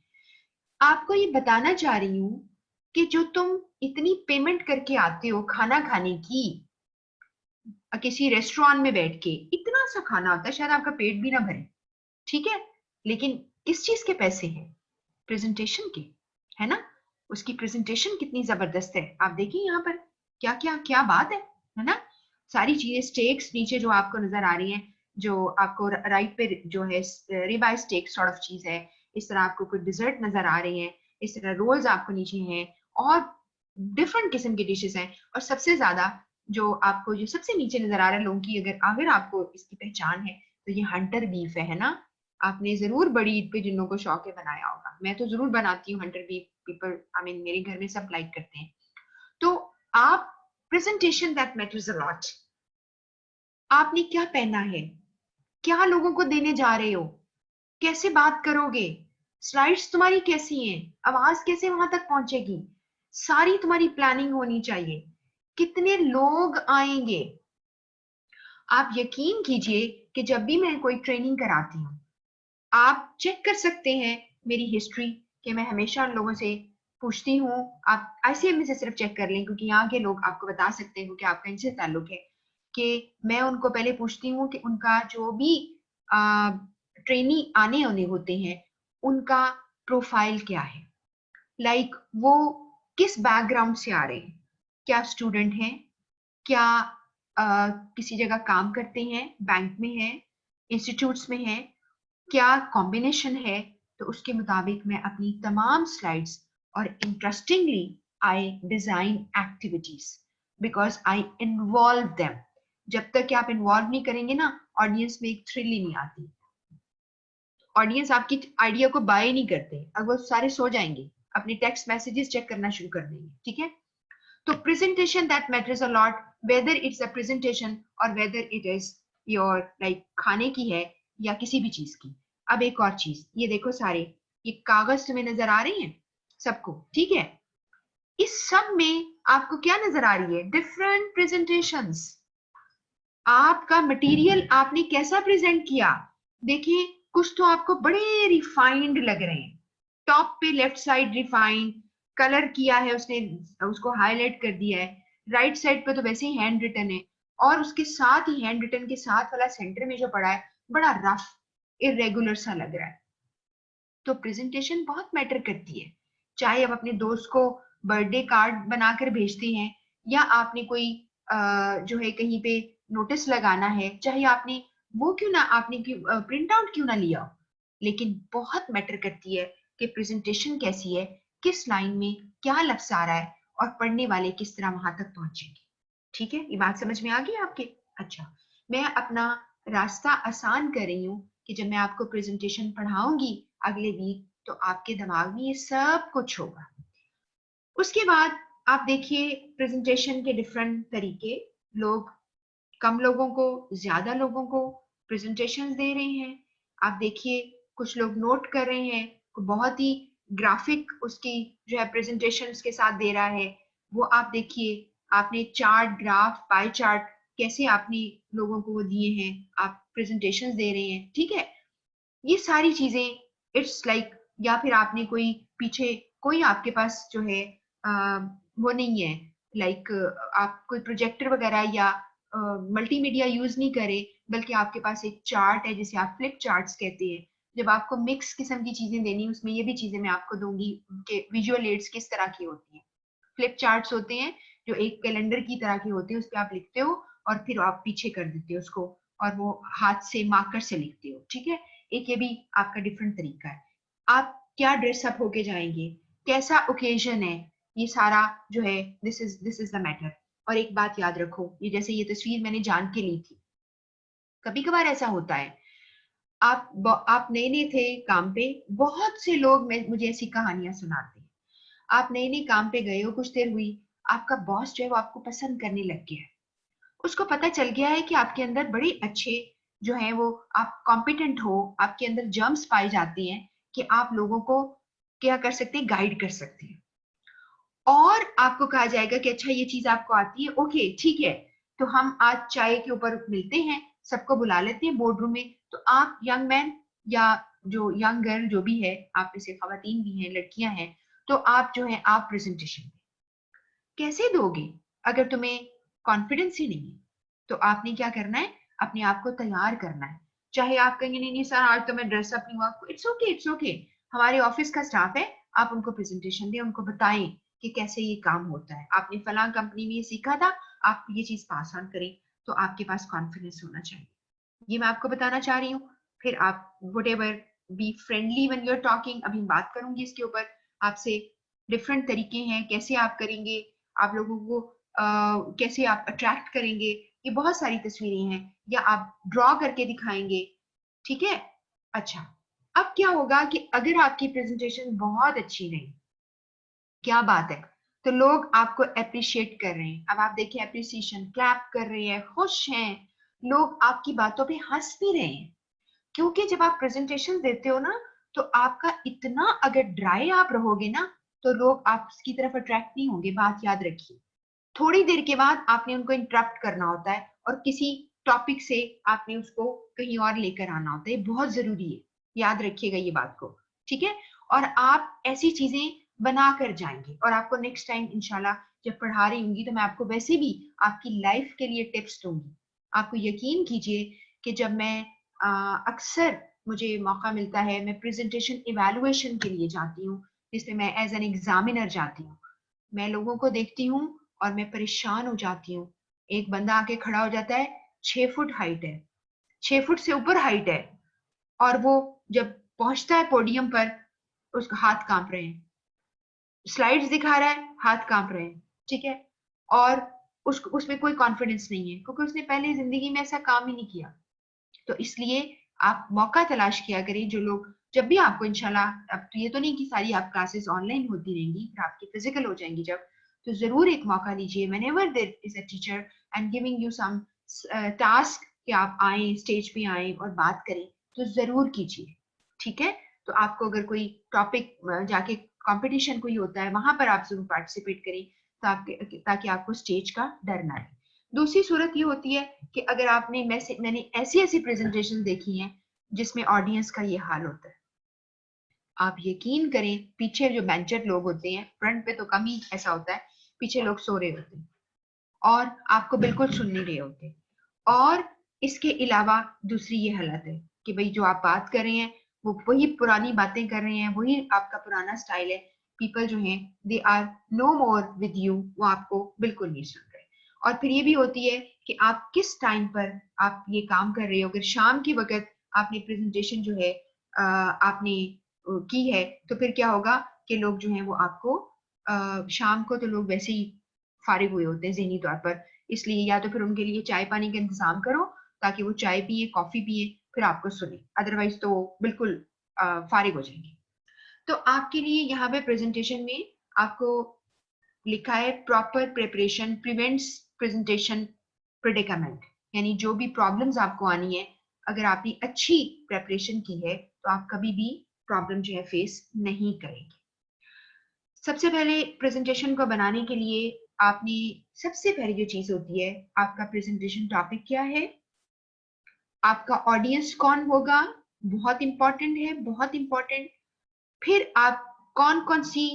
आपको ये बताना चाह रही हूँ कि जो तुम इतनी पेमेंट करके आते हो खाना खाने की, किसी रेस्टोरेंट में बैठ के इतना सा खाना होता है शायद आपका पेट भी ना भरे, ठीक है, लेकिन किस चीज के पैसे हैं? प्रेजेंटेशन के, है ना। उसकी प्रेजेंटेशन कितनी जबरदस्त है, आप देखिए यहाँ पर क्या क्या क्या बात है ना। सारी चीजें स्टेक्स नीचे जो आपको नजर आ रही हैं, जो आपको राइट पे जो है रिबाई स्टेक सॉर्ट ऑफ चीज है, इस तरह आपको कुछ डिजर्ट नजर आ रही हैं, इस तरह रोल्स आपको नीचे हैं और डिफरेंट किस्म की डिशेस हैं। और सबसे ज्यादा जो आपको जो सबसे नीचे नजर आ रहा है लोगों की, अगर अगर आपको इसकी पहचान है तो ये हंटर बीफ है ना। आपने जरूर बड़ी ईद पे जिन्नों को शौक है बनाया होगा, मैं तो जरूर बनाती हूँ Hunter beef, people I mean मेरे घर में सब लाइक करते हैं। तो आप presentation that matters a lot. आपने क्या पहना है, क्या लोगों को देने जा रहे हो, कैसे बात करोगे, स्लाइड्स तुम्हारी कैसी हैं, आवाज कैसे वहां तक पहुंचेगी, सारी तुम्हारी प्लानिंग होनी चाहिए। कितने लोग आएंगे। आप यकीन कीजिए कि जब भी मैं कोई ट्रेनिंग कराती हूँ, आप चेक कर सकते हैं मेरी हिस्ट्री कि मैं हमेशा उन लोगों से पूछती हूँ। आप आईसीएमई से सिर्फ चेक कर लें क्योंकि यहाँ के लोग आपको बता सकते हो कि आपका इनसे ताल्लुक है, कि मैं उनको पहले पूछती हूँ कि उनका जो भी ट्रेनी आने होने होते हैं उनका प्रोफाइल क्या है, लाइक वो किस बैकग्राउंड से आ रहे हैं, क्या स्टूडेंट हैं, क्या किसी जगह काम करते हैं, बैंक में है, इंस्टीट्यूट्स में है, क्या कॉम्बिनेशन है। तो उसके मुताबिक मैं अपनी तमाम स्लाइड्स और interestingly I design activities because I involve them. जब तक कि आप इन्वॉल्व नहीं करेंगे ना, ऑडियंस में एक थ्रिल ही नहीं आती। ऑडियंस आपकी आइडिया को बाय नहीं करते, अगर वो सारे सो जाएंगे अपने टेक्स्ट मैसेजेस चेक करना शुरू कर देंगे, ठीक है। तो presentation that matters a lot, whether it's a presentation और whether it is your like खाने की है या किसी भी चीज की। अब एक और चीज, ये देखो सारे ये कागज तुम्हें नजर आ रही हैं सबको, ठीक है। इस सब में आपको क्या नजर आ रही है? Different presentations. आपका मटेरियल आपने कैसा प्रेजेंट किया, देखिए कुछ तो आपको बड़े रिफाइंड लग रहे हैं, टॉप पे लेफ्ट साइड रिफाइंड कलर किया है उसने, उसको हाईलाइट कर दिया है। राइट साइड पे तो वैसे ही हैंड रिटन है और उसके साथ ही हैंड रिटन के साथ वाला सेंटर में जो पड़ा है बड़ा रफ इरेगुलर सा लग रहा है। तो प्रेजेंटेशन बहुत मैटर करती है, चाहे आप अपने दोस्त को बर्थडे कार्ड बनाकर भेजते हैं या आपने कोई जो है कहीं पे नोटिस लगाना है, चाहे आपने वो क्यों ना आपने प्रिंट आउट क्यों ना लिया, लेकिन बहुत मैटर करती है कि प्रेजेंटेशन कैसी है, किस लाइन में क्या लफ्ज आ रहा है और पढ़ने वाले किस तरह वहां तक पहुंचेंगे। ठीक है, ये बात समझ में आ गई आपके? अच्छा, मैं अपना रास्ता आसान कर रही हूँ कि जब मैं आपको प्रेजेंटेशन पढ़ाऊंगी अगले वीक तो आपके दिमाग में ये सब कुछ होगा। उसके बाद आप देखिए प्रेजेंटेशन के डिफरेंट तरीके, लोग कम लोगों को ज्यादा लोगों को प्रेजेंटेशन दे रहे हैं। आप देखिए कुछ लोग नोट कर रहे हैं, बहुत ही ग्राफिक उसकी जो है प्रेजेंटेशन के साथ दे रहा है, वो आप देखिए। आपने चार्ट ग्राफ पाई चार्ट कैसे आपने लोगों को वो दिए हैं, आप प्रेजेंटेशन दे रहे हैं, ठीक है। ये सारी चीजें इट्स लाइक या फिर आपने कोई पीछे कोई आपके पास जो है वो नहीं है, लाइक आप कोई प्रोजेक्टर वगैरह या मल्टीमीडिया यूज नहीं करे, बल्कि आपके पास एक चार्ट है जिसे आप फ्लिप चार्ट्स कहते हैं। जब आपको मिक्स किस्म की चीजें देनी, उसमें ये भी चीजें मैं आपको दूंगी कि विजुअल एड्स किस तरह की होती हैं। फ्लिप चार्ट्स होते हैं जो एक कैलेंडर की तरह के होते हैं, उस पर आप लिखते हो और फिर आप पीछे कर देते हो उसको और वो हाथ से मार्कर से लिखते हो, ठीक है। एक ये भी आपका डिफरेंट तरीका है। आप क्या ड्रेसअप होके जाएंगे, कैसा ओकेजन है, ये सारा जो है दिस इज द मैटर। और एक बात याद रखो, ये जैसे ये तस्वीर मैंने जान के ली थी, कभी कभार ऐसा होता है, आप नए नए थे काम पे, बहुत से लोग मुझे ऐसी कहानियां सुनाते हैं, आप नए नए काम पे गए हो, कुछ देर हुई, आपका बॉस जो है वो आपको पसंद करने लग गया है, उसको पता चल गया है कि आपके अंदर बड़े अच्छे जो है वो आप कॉम्पिटेंट हो, आपके अंदर जर्म्स पाई जाती हैं कि आप लोगों को क्या कर सकते हैं, गाइड कर सकते हैं। और आपको कहा जाएगा कि अच्छा ये चीज आपको आती है, ओके ठीक है, तो हम आज चाय के ऊपर मिलते हैं, सबको बुला लेते हैं बोर्ड रूम में, तो आप यंग मैन या जो यंग गर्ल जो भी है, आप में से खवातीन भी हैं, लड़कियां हैं, तो आप जो है आप प्रेजेंटेशन कैसे दोगे अगर तुम्हें कॉन्फिडेंस ही नहीं है? तो आपने क्या करना है, अपने आप को तैयार करना है। चाहे आप कहेंगे नहीं नहीं सर आज तो मैं ड्रेसअप नहीं हुआ, इट्स ओके इट्स ओके, हमारे ऑफिस का स्टाफ है, आप उनको प्रेजेंटेशन दें, उनको बताएं कि कैसे ये काम होता है, आपने फलां कंपनी में ये सीखा था, आप ये चीज पास ऑन करें, तो आपके पास कॉन्फिडेंस होना चाहिए। ये मैं आपको बताना चाह रही हूँ। फिर आप whatever, be friendly when you are talking, अभी बात करूंगी इसके ऊपर आपसे, डिफरेंट तरीके हैं कैसे आप करेंगे, आप लोगों को कैसे आप अट्रैक्ट करेंगे, ये बहुत सारी तस्वीरें हैं, या आप ड्रॉ करके दिखाएंगे, ठीक है। अच्छा, अब क्या होगा कि अगर आपकी प्रेजेंटेशन बहुत अच्छी रही, क्या बात है, तो लोग आपको अप्रिशिएट कर रहे हैं, अब आप देखिए अप्रिसिएशन, क्लैप कर रहे हैं, खुश हैं, लोग आपकी बातों पे हंस भी रहे हैं, क्योंकि जब आप प्रेजेंटेशन देते हो ना, तो आपका इतना अगर ड्राई आप रहोगे ना, तो लोग आपकी तरफ अट्रैक्ट नहीं होंगे, बात याद रखिए। थोड़ी देर के बाद आपने उनको इंटरप्ट करना होता है और किसी टॉपिक से आपने उसको कहीं और लेकर आना होता है, बहुत जरूरी है, याद रखिएगा ये बात को, ठीक है। और आप ऐसी चीजें बना कर जाएंगे, और आपको नेक्स्ट टाइम इंशाल्लाह जब पढ़ा रही होंगी तो मैं आपको वैसे भी आपकी लाइफ के लिए टिप्स दूंगी। आपको यकीन कीजिए कि जब मैं अक्सर मुझे मौका मिलता है, मैं प्रेजेंटेशन इवैल्यूएशन के लिए जाती हूँ, जिसमें मैं एज एन एग्जामिनर जाती हूँ, मैं लोगों को देखती हूँ और मैं परेशान हो जाती हूँ। एक बंदा आके खड़ा हो जाता है, 6 फुट हाइट है, 6 फुट से ऊपर हाइट है, और वो जब पहुंचता है पोडियम पर, उसका हाथ कांप रहे हैं, स्लाइड्स दिखा रहा है, हाथ कांप रहे हैं, ठीक है। और उसमें कोई कॉन्फिडेंस नहीं है, क्योंकि उसने पहले जिंदगी में ऐसा काम ही नहीं किया। तो इसलिए आप मौका तलाश किया करें, जो लोग, जब भी आपको इंशाल्लाह, अब तो ये तो नहीं कि सारी आप क्लासेस ऑनलाइन होती रहेंगी, फिर आपकी फिजिकल हो जाएंगी जब, तो जरूर एक मौका लीजिए, whenever there is a teacher and giving you some task कि आप आए, स्टेज पे आए और बात करें, तो जरूर कीजिए, ठीक है। तो आपको अगर कोई टॉपिक जाके कंपटीशन कोई होता है, वहां पर आप जरूर पार्टिसिपेट करें, ताकि आपको स्टेज का डर ना रहे। दूसरी सूरत ये होती है कि अगर आपने मैंने ऐसी ऐसी प्रेजेंटेशन देखी हैं जिसमें ऑडियंस का ये हाल होता है, आप यकीन करें, पीछे जो बेंचर लोग होते हैं, फ्रंट पे तो कम ही ऐसा होता है, पीछे लोग सो रहे होते हैं और आपको बिल्कुल सुन नहीं रहे होते। और इसके अलावा दूसरी ये हालत है कि भाई जो आप बात कर रहे हैं वो वही पुरानी बातें कर रहे हैं, वही आपका पुराना स्टाइल है, पीपल जो हैं they are no more with you, वो आपको बिल्कुल नहीं सुन रहे। और फिर ये भी होती है कि आप किस टाइम पर आप ये काम कर रहे हो, अगर शाम के वक्त आपने प्रेजेंटेशन जो है आपने की है, तो फिर क्या होगा कि लोग जो हैं वो आपको शाम को तो लोग वैसे ही फारिग हुए होते हैं ज़हनी तौर पर, इसलिए या तो फिर उनके लिए चाय पानी का इंतजाम करो ताकि वो चाय पिए, कॉफी पिए, फिर आपको सुने, अदरवाइज तो बिल्कुल फारिग हो जाएंगे। तो आपके लिए यहाँ पे प्रेजेंटेशन में आपको लिखा है proper preparation prevents presentation predicament, यानी जो भी प्रॉब्लम्स आपको आनी है, अगर आपने अच्छी प्रेपरेशन की है तो आप कभी भी प्रॉब्लम जो है फेस नहीं करेंगे। सबसे पहले प्रेजेंटेशन को बनाने के लिए आपने, सबसे पहली जो चीज होती है, आपका प्रेजेंटेशन टॉपिक क्या है, आपका ऑडियंस कौन होगा, बहुत इंपॉर्टेंट है, बहुत इंपॉर्टेंट। फिर आप कौन कौन सी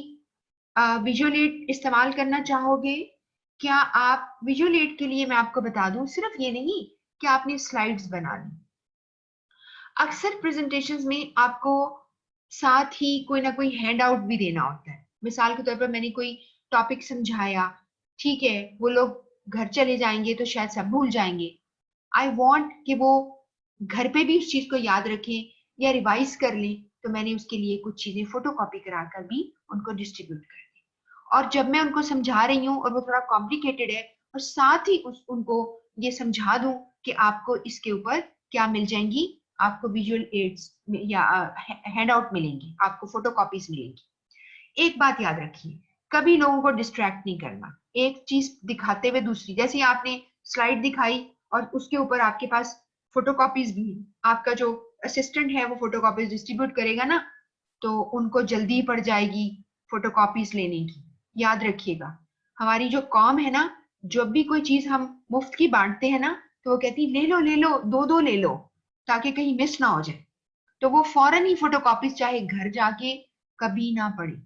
विजुअल एड इस्तेमाल करना चाहोगे, क्या आप विजुअल एड के लिए मैं आपको बता दूं, सिर्फ ये नहीं कि आपने स्लाइड्स बना ली, अक्सर प्रेजेंटेशंस में आपको साथ ही कोई ना कोई हैंड आउट भी देना होता है। मिसाल के तौर पर मैंने कोई टॉपिक समझाया, ठीक है, वो लोग घर चले जाएंगे तो शायद सब भूल जाएंगे, आई वॉन्ट कि वो घर पे भी उस चीज को याद रखें या रिवाइज कर लें, तो मैंने उसके लिए कुछ चीजें फोटो कॉपी कराकर भी उनको डिस्ट्रीब्यूट कर दी। और जब मैं उनको समझा रही हूँ और वो थोड़ा कॉम्प्लिकेटेड है, और साथ ही उनको ये समझा दूं कि आपको इसके ऊपर क्या मिल जाएंगी, आपको विजुअल एड्स या हैंड आउट मिलेंगी, आपको फोटोकॉपीज मिलेंगी। एक बात याद रखिए, कभी लोगों को डिस्ट्रैक्ट नहीं करना एक चीज दिखाते हुए दूसरी। जैसे आपने स्लाइड दिखाई और उसके ऊपर आपके पास फोटोकॉपीज भी हैं, आपका जो असिस्टेंट है वो फोटोकॉपीज डिस्ट्रीब्यूट करेगा ना, तो उनको जल्दी पड़ जाएगी फोटोकॉपीज लेने की। याद रखिएगा, हमारी जो कॉम है ना, जब भी कोई चीज हम मुफ्त की बांटते हैं ना, तो वो कहती ले लो ले लो, दो दो ले लो, ताकि कहीं मिस ना हो जाए। तो वो फौरन ही फोटोकॉपीज चाहे घर जाके कभी ना पड़े,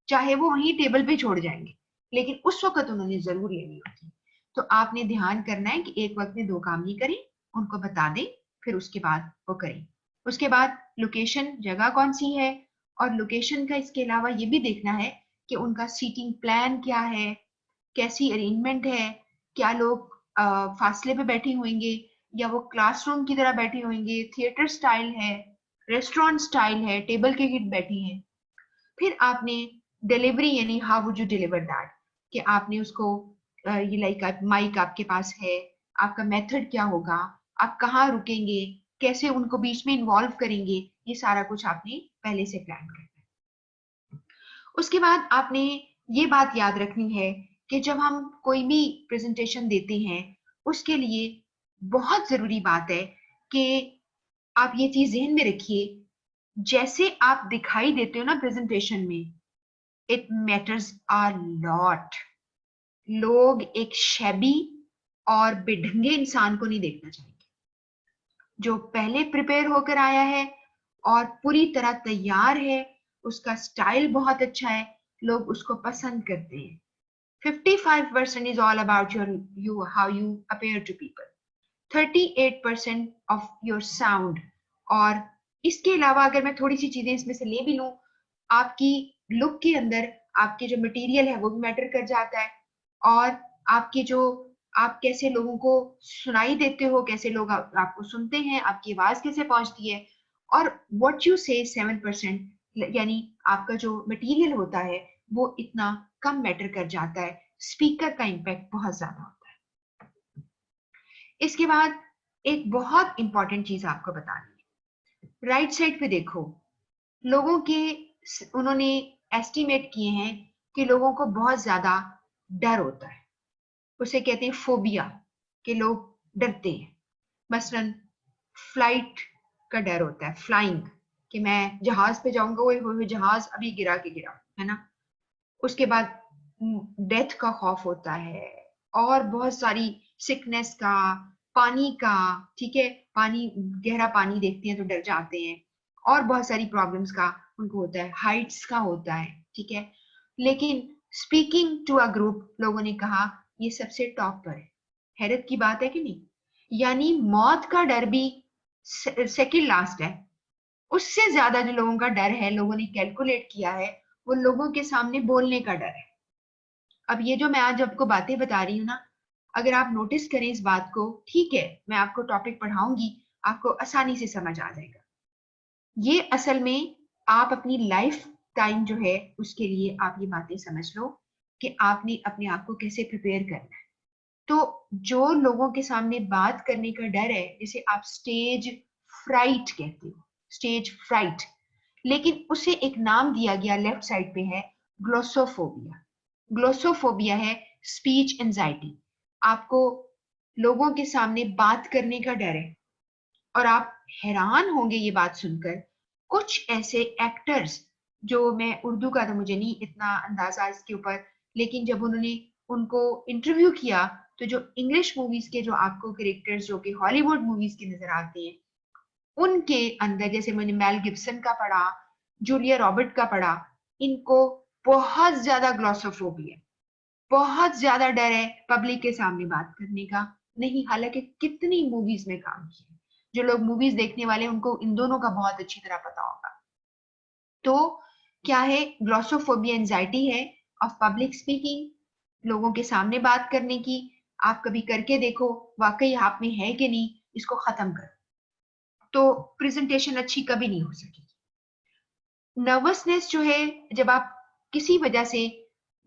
चाहे वो वहीं टेबल पे छोड़ जाएंगे, लेकिन उस वक्त उन्होंने जरूर लेनी होती। तो आपने ध्यान करना है कि एक वक्त में दो काम नहीं करें, उनको बता दें, फिर उसके बाद वो करें। उसके बाद लोकेशन, जगह कौन सी है, और लोकेशन का इसके अलावा ये भी देखना है कि उनका सीटिंग प्लान क्या है, कैसी अरेंजमेंट है, क्या लोग फासले पे बैठे होंगे या वो क्लासरूम की तरह बैठे होंगे, थिएटर स्टाइल है, रेस्टोरेंट स्टाइल है, टेबल के गिर्द बैठी हैं। फिर आपने डिलीवरी यानी how would you deliver that, कि आपने उसको ये लाइक माइक आपके पास है, आपका मेथड क्या होगा, आप कहाँ रुकेंगे, कैसे उनको बीच में इन्वॉल्व करेंगे, ये सारा कुछ आपने पहले से प्लान करना है। उसके बाद आपने ये बात याद रखनी है कि जब हम कोई भी प्रेजेंटेशन देते हैं, उसके लिए बहुत जरूरी बात है कि आप ये चीज ध्यान में रखिए, जैसे आप दिखाई देते हो ना प्रेजेंटेशन में, इट मैटर्स अ लॉट। लोग एक शैबी और बेढंगे इंसान को नहीं देखना चाहेंगे। जो पहले प्रिपेयर होकर आया है और पूरी तरह तैयार है, उसका स्टाइल बहुत अच्छा है, लोग उसको पसंद करते हैं। 55% is all about how you appear to people. 38% of your sound, और इसके अलावा अगर मैं थोड़ी सी चीजें इसमें से ले भी लूं, आपकी लुक के अंदर आपके जो मटेरियल है वो भी मैटर कर जाता है, और आपके जो आप कैसे लोगों को सुनाई देते हो, कैसे लोग आपको सुनते हैं, आपकी आवाज कैसे पहुंचती है, और what you say 7%, यानी आपका जो मटेरियल होता है वो इतना कम मैटर कर जाता है, स्पीकर का इम्पैक्ट बहुत ज्यादा होता है। इसके बाद एक बहुत इंपॉर्टेंट चीज आपको बतानी है, राइट साइड पे देखो, लोगों के उन्होंने एस्टिमेट किए हैं कि लोगों को बहुत ज्यादा डर होता है, उसे कहते हैं फोबिया, कि लोग डरते हैं। मसलन फ्लाइट का डर होता है, फ्लाइंग, कि मैं जहाज पे जाऊंगा, वो जहाज अभी गिरा के गिरा है ना। उसके बाद डेथ का खौफ होता है, और बहुत सारी सिकनेस का, पानी का, ठीक है, पानी, गहरा पानी देखते हैं तो डर जाते हैं, और बहुत सारी प्रॉब्लम्स का उनको होता है, हाइट्स का होता है, ठीक है। लेकिन स्पीकिंग टू अ ग्रुप, लोगों ने कहा ये सबसे टॉप पर है। हैरत की बात है कि नहीं, यानी मौत का डर भी सेकंड लास्ट है। उससे ज्यादा जो लोगों का डर है, लोगों ने कैलकुलेट किया है, वो लोगों के सामने बोलने का डर है। अब ये जो मैं आज आपको बातें बता रही हूँ ना, अगर आप नोटिस करें इस बात को, ठीक है, मैं आपको टॉपिक पढ़ाऊंगी, आपको आसानी से समझ आ जाएगा। ये असल में आप अपनी लाइफ टाइम जो है उसके लिए आप ये बातें समझ लो कि आपने अपने आप को कैसे प्रिपेयर करना है। तो जो लोगों के सामने बात करने का डर है, जिसे आप स्टेज फ्राइट कहते हो, स्टेज फ्राइट, लेकिन उसे एक नाम दिया गया लेफ्ट साइड पे है ग्लोसोफोबिया। ग्लोसोफोबिया है स्पीच एंजाइटी। आपको लोगों के सामने बात करने का डर है, और आप हैरान होंगे ये बात सुनकर, कुछ ऐसे एक्टर्स, जो मैं उर्दू का तो मुझे नहीं इतना अंदाजा इसके ऊपर, लेकिन जब उन्होंने उनको इंटरव्यू किया, तो जो इंग्लिश मूवीज के जो आपको कैरेक्टर्स जो कि हॉलीवुड मूवीज के नजर आते हैं, उनके अंदर, जैसे मैंने मेल गिब्सन का पढ़ा, जूलिया रॉबर्ट का पढ़ा, इनको बहुत ज्यादा ग्लोसोफोबिया, बहुत ज्यादा डर है पब्लिक के सामने बात करने का। नहीं, हालांकि कितनी मूवीज में काम किया, जो लोग मूवीज देखने वाले उनको इन दोनों का बहुत अच्छी तरह पता होगा। तो क्या है, ग्लोसोफोबिया एंजाइटी है ऑफ पब्लिक स्पीकिंग, लोगों के सामने बात करने की। आप कभी करके देखो वाकई आप में है कि नहीं, इसको खत्म करो, तो प्रेजेंटेशन अच्छी कभी नहीं हो सकेगी। नर्वसनेस जो है, जब आप किसी वजह से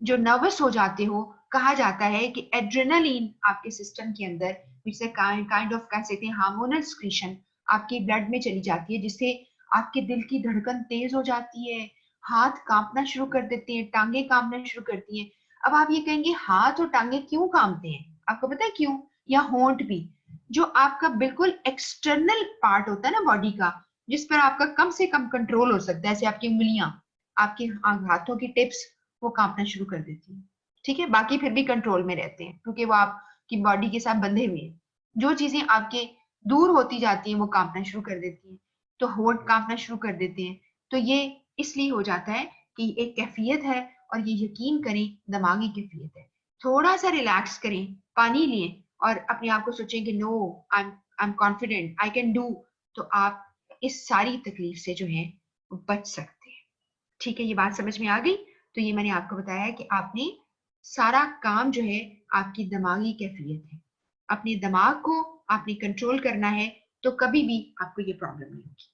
जो नर्वस हो जाते हो, कहा जाता है कि एड्रेनालिन आपके सिस्टम के अंदर, जिसे काइंड ऑफ कह सकते हैं हार्मोनल सिक्रीशन, आपकी ब्लड में चली जाती है, जिससे आपके दिल की धड़कन तेज हो जाती है, हाथ कांपना शुरू कर देते हैं, टांगे कांपना शुरू करती हैं। अब आप ये कहेंगे हाथ और टांगे क्यों कांपते हैं? आपको पता है क्यों? या होंठ भी, जो आपका बिल्कुल एक्सटर्नल पार्ट होता है ना बॉडी का, जिस पर आपका कम से कम कंट्रोल हो सकता है, जैसे आपकी उंगलियां, आपके हाथों की टिप्स, वो कांपना शुरू कर देती है। ठीक है, बाकी फिर भी कंट्रोल में रहते हैं क्योंकि वो आपकी बॉडी के साथ बंधे हुए हैं। जो चीजें आपके दूर होती जाती हैं वो कांपना शुरू कर देती हैं, तो होंठ कांपना शुरू कर देते हैं। तो ये इसलिए हो जाता है कि एक कैफियत है, और ये यकीन करें दिमागी कैफियत है। थोड़ा सा रिलैक्स करें, पानी लें और अपने आप को सोचें कि no, I am confident, I can do, तो आप इस सारी तकलीफ से जो है बच सकते हैं। ठीक है, ये बात समझ में आ गई? तो ये मैंने आपको बताया कि आपने सारा काम जो है आपकी दिमागी कैफियत है, अपने दिमाग को आपने कंट्रोल करना है, तो कभी भी आपको ये प्रॉब्लम नहीं होगी।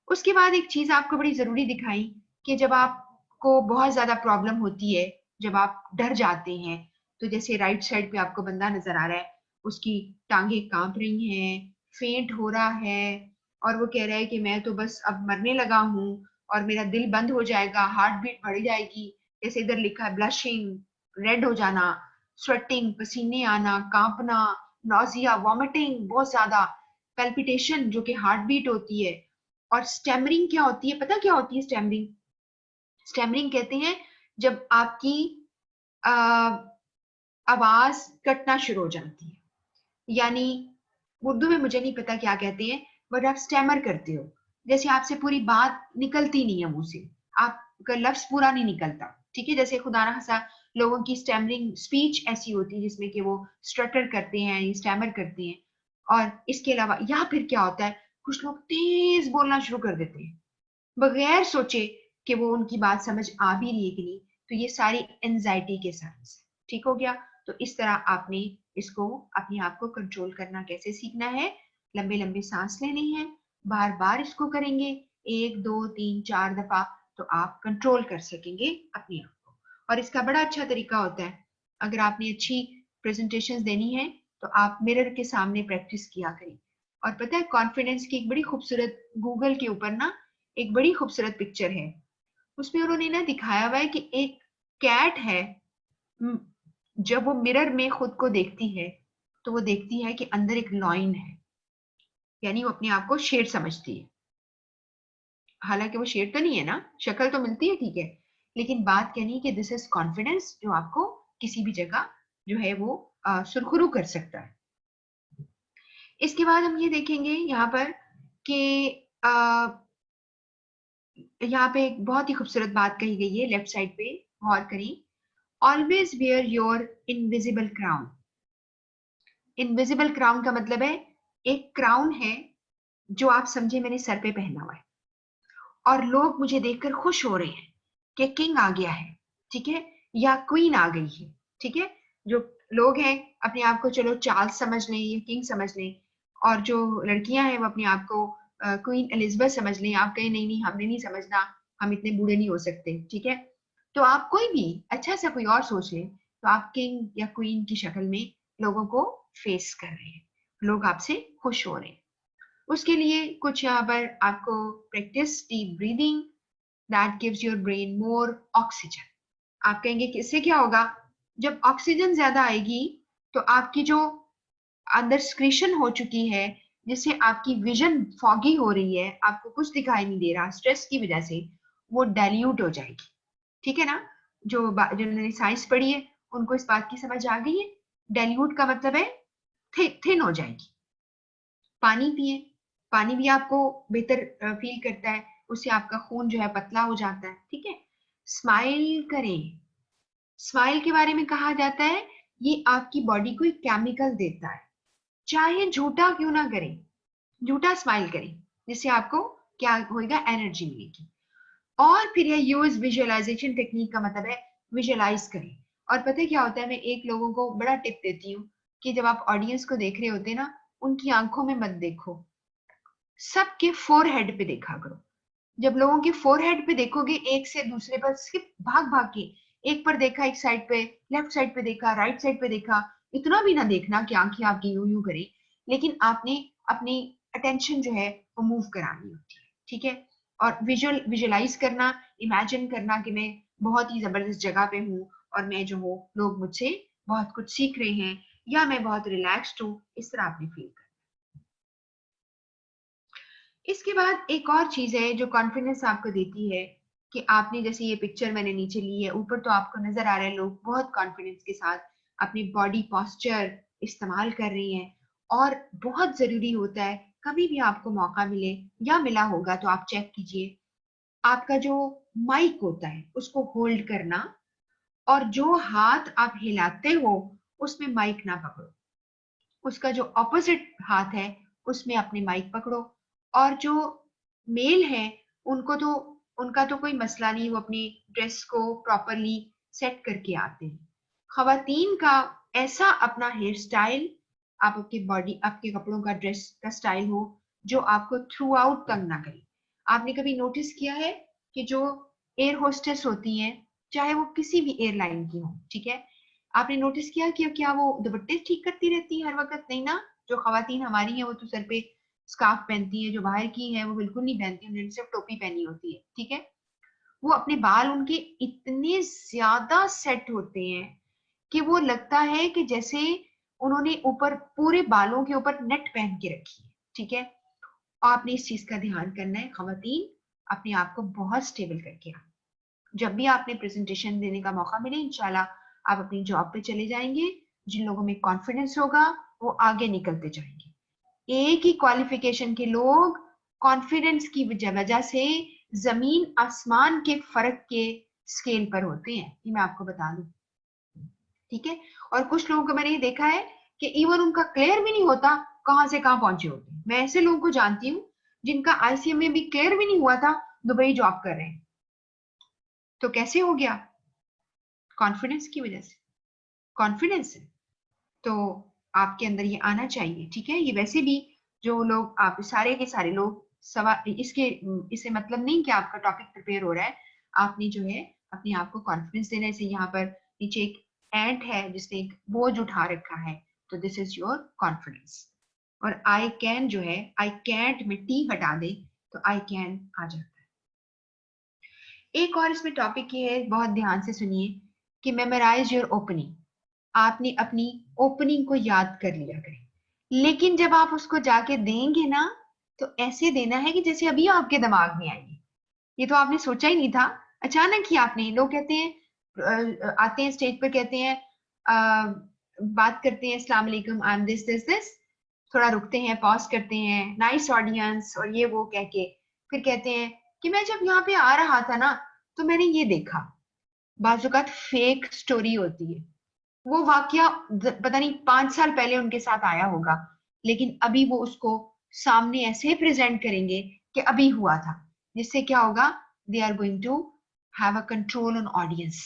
उसके बाद एक चीज आपको बड़ी जरूरी दिखाई कि जब आपको बहुत ज्यादा प्रॉब्लम होती है, जब आप डर जाते हैं, तो जैसे राइट साइड पे आपको बंदा नजर आ रहा है, उसकी टांगे कांप रही हैं, फेंट हो रहा है, और वो कह रहा है कि मैं तो बस अब मरने लगा हूँ और मेरा दिल बंद हो जाएगा, हार्ट बीट बढ़ जाएगी। जैसे इधर लिखा है ब्लशिंग, रेड हो जाना, स्वेटिंग, पसीने आना, कांपना, नौजिया, वॉमिटिंग बहुत ज्यादा, पैल्पिटेशन जो कि हार्ट बीट होती है। और स्टैमरिंग क्या होती है? पता क्या होती है स्टैमरिंग? स्टैमरिंग कहते हैं जब आपकी आ, आवाज कटना शुरू हो जाती है, यानी उर्दू में मुझे नहीं पता क्या कहते हैं, बट आप स्टैमर करते हो, जैसे आपसे पूरी बात निकलती नहीं है मुंह से, आपका लफ्ज पूरा नहीं निकलता। ठीक है, जैसे खुदा ना खासा लोगों की स्टैमरिंग स्पीच ऐसी होती है जिसमें कि वो स्ट्रटर करते हैं, स्टैमर करते हैं। और इसके अलावा या फिर क्या होता है, कुछ लोग तेज बोलना शुरू कर देते हैं बगैर सोचे कि वो उनकी बात समझ आ भी रही है कि नहीं। तो ये सारी एंजाइटी के साइंस है। ठीक हो गया? तो इस तरह आपने इसको अपने आप को कंट्रोल करना कैसे सीखना है। लंबे लंबे सांस लेने हैं, बार बार इसको करेंगे, 1 2 3 4 दफा, तो आप कंट्रोल कर सकेंगे अपने आप को। और इसका बड़ा अच्छा तरीका होता है, अगर आपने अच्छी प्रेजेंटेशन देनी है तो आप मिरर के सामने प्रैक्टिस किया करें। और पता है कॉन्फिडेंस की एक बड़ी खूबसूरत, गूगल के ऊपर ना एक बड़ी खूबसूरत पिक्चर है, उसमें उन्होंने ना दिखाया हुआ है कि एक कैट है, म, जब वो मिरर में खुद को देखती है तो वो देखती है कि अंदर एक लॉइन है, यानी वो अपने आप को शेर समझती है। हालांकि वो शेर तो नहीं है ना, शक्ल तो मिलती है, ठीक है, लेकिन बात कहनी है कि दिस इज कॉन्फिडेंस जो आपको किसी भी जगह जो है वो सुरखुरु कर सकता है। इसके बाद हम ये देखेंगे यहाँ पर कि यहाँ पे एक बहुत ही खूबसूरत बात कही गई है, लेफ्ट साइड पे गौर करें। Always wear your invisible crown. Invisible crown का मतलब है एक क्राउन है जो आप समझे मैंने सर पे पहना हुआ है, और लोग मुझे देखकर खुश हो रहे हैं कि किंग आ गया है, ठीक है, या क्वीन आ गई है। ठीक है, जो लोग हैं अपने आप को चलो चार्ल्स समझ लें या किंग समझ लें, और जो लड़कियां हैं वो अपने आप को क्वीन एलिजाबेथ समझ लें। आप कहें नहीं नहीं हमने नहीं समझना, हम इतने बूढ़े नहीं हो सकते। ठीक है, तो आप कोई भी अच्छा सा कोई और सोच लें, तो आप किंग या क्वीन की शक्ल में लोगों को फेस कर रहे हैं, लोग आपसे खुश हो रहे हैं। उसके लिए कुछ यहाँ पर आपको practice deep breathing, that gives your brain more oxygen. आप कहेंगे कि इससे क्या होगा? जब ऑक्सीजन ज्यादा आएगी तो आपकी जो अंदर स्क्रीशन हो चुकी है, जिससे आपकी विजन फॉगी हो रही है, आपको कुछ दिखाई नहीं दे रहा स्ट्रेस की वजह से, वो डाइल्यूट हो जाएगी। ठीक है ना? जिन्होंने साइंस पढ़ी है उनको इस बात की समझ आ गई है। डाइल्यूट का मतलब है थिन हो जाएगी। पानी पिए, पानी भी आपको बेहतर फील करता है, उससे आपका खून जो है पतला हो जाता है। ठीक है, स्माइल करें। स्माइल के बारे में कहा जाता है ये आपकी बॉडी को एक केमिकल देता है, चाहे झूठा क्यों ना करें, झूठा स्माइल करें, जिससे आपको क्या होएगा, एनर्जी मिलेगी। और फिर ये यूज विजुअलाइजेशन टेक्निक का मतलब है विजुअलाइज करें। और पता है क्या होता है, मैं एक लोगों को बड़ा टिप देती हूँ कि जब आप ऑडियंस को देख रहे होते हैं ना, उनकी आंखों में मत देखो, सबके फोरहेड पे देखा करो। जब लोगों के फोरहेड पे देखोगे एक से दूसरे पर सिर्फ भाग भाग के, एक पर देखा, एक साइड पे, लेफ्ट साइड पे देखा, राइट साइड पे देखा, इतना भी ना देखना कि आंखें आपकी यूं यूं करें, लेकिन आपने अपनी अटेंशन जो है वो मूव करानी होती है, ठीक है। और विजुअलाइज करना, इमेजिन करना कि मैं बहुत ही जबरदस्त जगह पे हूँ और मैं जो हूँ, लोग मुझसे बहुत कुछ सीख रहे हैं, या मैं बहुत रिलैक्स्ड हूँ, इस तरह आपने फील करना। इसके बाद एक और चीज है जो कॉन्फिडेंस आपको देती है कि आपने, जैसे ये पिक्चर मैंने नीचे ली है, ऊपर तो आपको नजर आ रहा है लोग बहुत कॉन्फिडेंस के साथ अपनी बॉडी पॉस्चर इस्तेमाल कर रही हैं। और बहुत जरूरी होता है, कभी भी आपको मौका मिले या मिला होगा तो आप चेक कीजिए, आपका जो माइक होता है उसको होल्ड करना, और जो हाथ आप हिलाते हो उसमें माइक ना पकड़ो, उसका जो ऑपोजिट हाथ है उसमें अपने माइक पकड़ो। और जो मेल है उनको तो, उनका तो कोई मसला नहीं, वो अपनी ड्रेस को प्रॉपरली सेट करके आते हैं। खवातीन का ऐसा अपना हेयर स्टाइल, आपके बॉडी, आपके कपड़ों का, ड्रेस का स्टाइल हो जो आपको थ्रू आउट तंग ना करे। आपने कभी नोटिस किया है कि जो एयर होस्टेस होती हैं, चाहे वो किसी भी एयरलाइन की हो, ठीक है, आपने नोटिस किया कि क्या वो दुपट्टे ठीक करती रहती है हर वक्त? नहीं ना। जो खवातीन हमारी हैं वो तो सर पे स्कार्फ पहनती है, जो बाहर की है वो बिल्कुल नहीं पहनती, उन्होंने सिर्फ टोपी पहनी होती है, ठीक है। वो अपने बाल उनके इतने ज्यादा सेट होते हैं कि वो लगता है कि जैसे उन्होंने ऊपर पूरे बालों के ऊपर नेट पहन के रखी है, ठीक है। आपने इस चीज का ध्यान करना है, खवातीन अपने आप को बहुत स्टेबल करके आ, जब भी आपने प्रेजेंटेशन देने का मौका मिले, इंशाल्लाह आप अपनी जॉब पे चले जाएंगे। जिन लोगों में कॉन्फिडेंस होगा वो आगे निकलते जाएंगे। एक ही क्वालिफिकेशन के लोग कॉन्फिडेंस की वजह से जमीन आसमान के फर्क के स्केल पर होते हैं, ये मैं आपको बता दूं, ठीक है। और कुछ लोगों को मैंने ये देखा है कि इवन उनका क्लियर भी नहीं होता कहां से कहां पहुंचे होते हैं। मैं ऐसे लोगों को जानती हूँ जिनका आईसीएम में भी क्लियर भी नहीं हुआ था, दुबई जॉब कर रहे हैं। तो कैसे हो गया? कॉन्फिडेंस की वजह से। कॉन्फिडेंस है तो आपके अंदर ये आना चाहिए, ठीक है। ये वैसे भी जो लोग, आप सारे के सारे लोग सवाल इसके, इससे मतलब नहीं कि आपका टॉपिक प्रिपेयर हो रहा है, आपने जो है अपने आप को कॉन्फिडेंस देने से, यहाँ पर नीचे एक एंट है जिसने एक बोझ उठा रखा है, तो दिस इज योर कॉन्फिडेंस। और आई कैन जो है, आई कैंट में टी हटा दे तो आई कैन आ जाता है। एक और इसमें टॉपिक ये है, बहुत ध्यान से सुनिए, कि मेमोराइज योर ओपनिंग। आपने अपनी ओपनिंग को याद कर लिया करें, लेकिन जब आप उसको जाके देंगे ना, तो ऐसे देना है कि जैसे अभी आपके दिमाग में आई, ये तो आपने सोचा ही नहीं था, अचानक ही आपने। लोग कहते हैं, आते हैं स्टेज पर, कहते हैं, बात करते हैं, अस्सलाम वालेकुम, I am this this this, थोड़ा रुकते हैं, पॉज करते हैं, नाइस ऑडियंस और ये वो कह के, फिर कहते हैं कि मैं जब यहाँ पे आ रहा था ना तो मैंने ये देखा। बाजुकात फेक स्टोरी होती है, वो वाकया पता नहीं 5 साल पहले उनके साथ आया होगा, लेकिन अभी वो उसको सामने ऐसे प्रेजेंट करेंगे कि अभी हुआ था। जिससे क्या होगा? They are going to have a control on audience.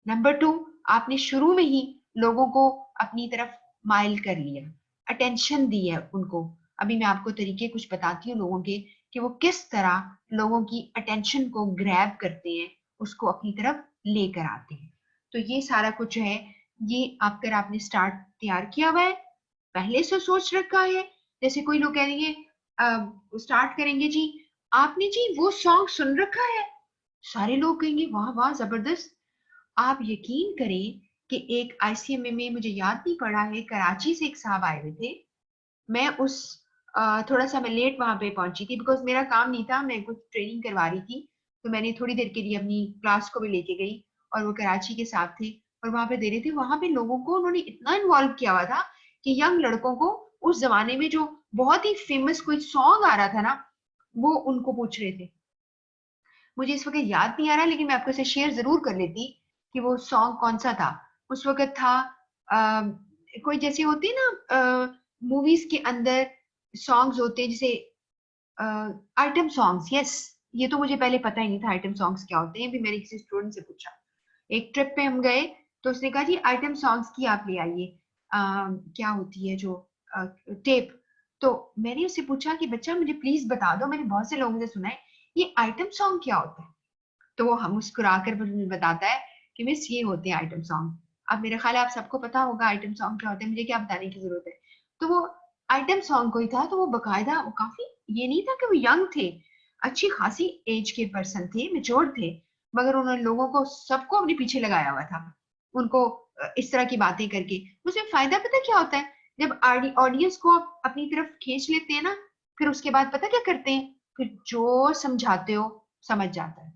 Number 2, आपने शुरू में ही लोगों को अपनी तरफ माइल कर लिया, अटेंशन दी है उनको। अभी मैं आपको तरीके कुछ बताती हूँ लोगों के, कि वो किस तरह लोगों की अटेंशन को ग्रैब करते हैं, उसको अपनी तरफ लेकर आते हैं। तो ये सारा कुछ है, ये अगर आपने स्टार्ट तैयार किया हुआ है, पहले से सोच रखा है। जैसे कोई लोग कहेंगे स्टार्ट करेंगे जी, आपने जी वो सॉन्ग सुन रखा है, सारे लोग कहेंगे वाह वाह जबरदस्त। आप यकीन करें कि एक आईसीएमए में, मुझे याद नहीं पड़ा है, कराची से एक साहब आए हुए थे। मैं उस थोड़ा सा मैं लेट वहां पे पहुंची थी, बिकॉज मेरा काम नहीं था, मैं कुछ ट्रेनिंग करवा रही थी, तो मैंने थोड़ी देर के लिए अपनी क्लास को भी लेके गई, और वो कराची के साथ थे और वहां पे दे रहे थे। वहां पे लोगों को उन्होंने इतना इन्वॉल्व किया हुआ था कि यंग लड़कों को उस जमाने में जो बहुत ही फेमस कोई सॉन्ग आ रहा था ना, वो उनको पूछ रहे थे। मुझे इस वक्त याद नहीं आ रहा, लेकिन मैं आपको इसे शेयर जरूर कर लेती कि वो सॉन्ग कौन सा था। उस वक्त था कोई, जैसे होती है ना मूवीज के अंदर सॉन्ग्स होते हैं, जैसे आइटम सॉन्ग्स। यस, ये तो मुझे पहले पता ही नहीं था आइटम सॉन्ग्स क्या होते हैं, भी मैंने किसी स्टूडेंट से पूछा। एक ट्रिप पे हम गए तो उसने कहा जी आइटम सॉन्ग्स की आप ले आइए, क्या होती है जो टेप। तो मैंने उससे पूछा कि बच्चा मुझे प्लीज बता दो, मैंने बहुत से लोगों से सुना है, ये आइटम सॉन्ग क्या होता है? तो वो हम मुस्कुरा कर मुझे बताता है कि मिस ये होते हैं आइटम सॉन्ग। अब मेरा ख्याल है आप सबको पता होगा आइटम सॉन्ग क्या होते हैं, मुझे क्या बताने की जरूरत है। तो वो आइटम सॉन्ग कोई था, तो वो बकायदा, वो काफी, ये नहीं था कि वो यंग थे, अच्छी खासी एज के पर्सन थे, मेच्योर थे, मगर उन्होंने लोगों को सबको अपने पीछे लगाया हुआ था, उनको इस तरह की बातें करके। उसमें फायदा पता क्या होता है, जब ऑडियंस को आप अपनी तरफ खींच लेते हैं ना, फिर उसके बाद पता क्या करते हैं, फिर जो समझाते हो समझ जाता है,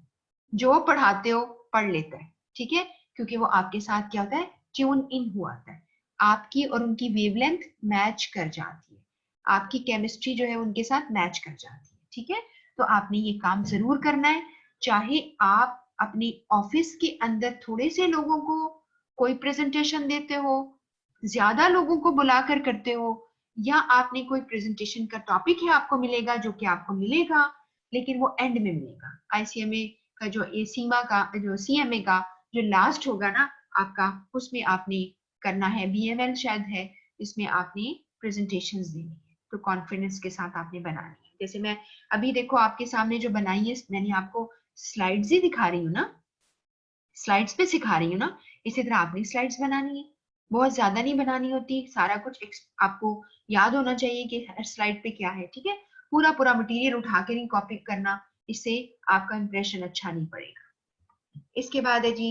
जो पढ़ाते हो पढ़ लेता है, ठीक है, क्योंकि वो आपके साथ क्या होता है, ट्यून इन हुआ आता है, आपकी और उनकी वेवलेंथ मैच कर जाती है, आपकी केमिस्ट्री जो है उनके साथ मैच कर जाती है, ठीक है। तो आपने ये काम जरूर करना है, चाहे आप अपने ऑफिस के अंदर थोड़े से लोगों को कोई प्रेजेंटेशन देते हो, ज्यादा लोगों को बुलाकर करते हो, या आपने कोई प्रेजेंटेशन का टॉपिक है आपको मिलेगा, जो कि आपको मिलेगा लेकिन वो एंड में मिलेगा, आईसीएमए का जो सीमा का जो सीएमए का जो लास्ट होगा ना आपका, उसमें आपने करना है, बीएमएल शायद है, इसमें आपने प्रेजेंटेशंस देनी है, तो कॉन्फिडेंस के साथ आपने बनानी है। जैसे मैं अभी देखो आपके सामने जो बनाई है, मैंने आपको स्लाइड्स ही दिखा रही हूँ ना, स्लाइड्स पे सिखा रही हूँ ना, इसी तरह आपने स्लाइड्स बनानी है, बहुत ज्यादा नहीं बनानी होती, सारा कुछ आपको याद होना चाहिए कि हर स्लाइड पे क्या है, ठीक है, पूरा पूरा मटेरियल उठा के नहीं कॉपी करना, इससे आपका इंप्रेशन अच्छा नहीं पड़ेगा। इसके बाद है जी,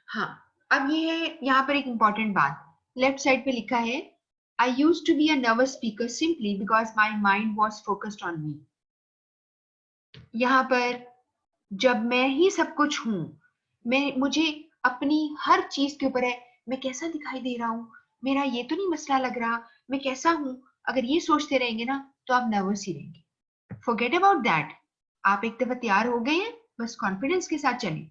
हाँ, अब ये है यहाँ पर एक इंपॉर्टेंट बात, लेफ्ट साइड पे लिखा है, I use to be a nervous speaker simply because my mind was focused on me. यहाँ पर जब मैं ही सब कुछ हूं, मुझे अपनी हर चीज के ऊपर है, मैं कैसा दिखाई दे रहा हूँ, मेरा ये तो नहीं मसला लग रहा, मैं कैसा हूं, अगर ये सोचते रहेंगे ना तो आप नर्वस ही रहेंगे। फॉरगेट अबाउट दैट, आप एक दफा तैयार हो गए हैं, बस कॉन्फिडेंस के साथ चलें।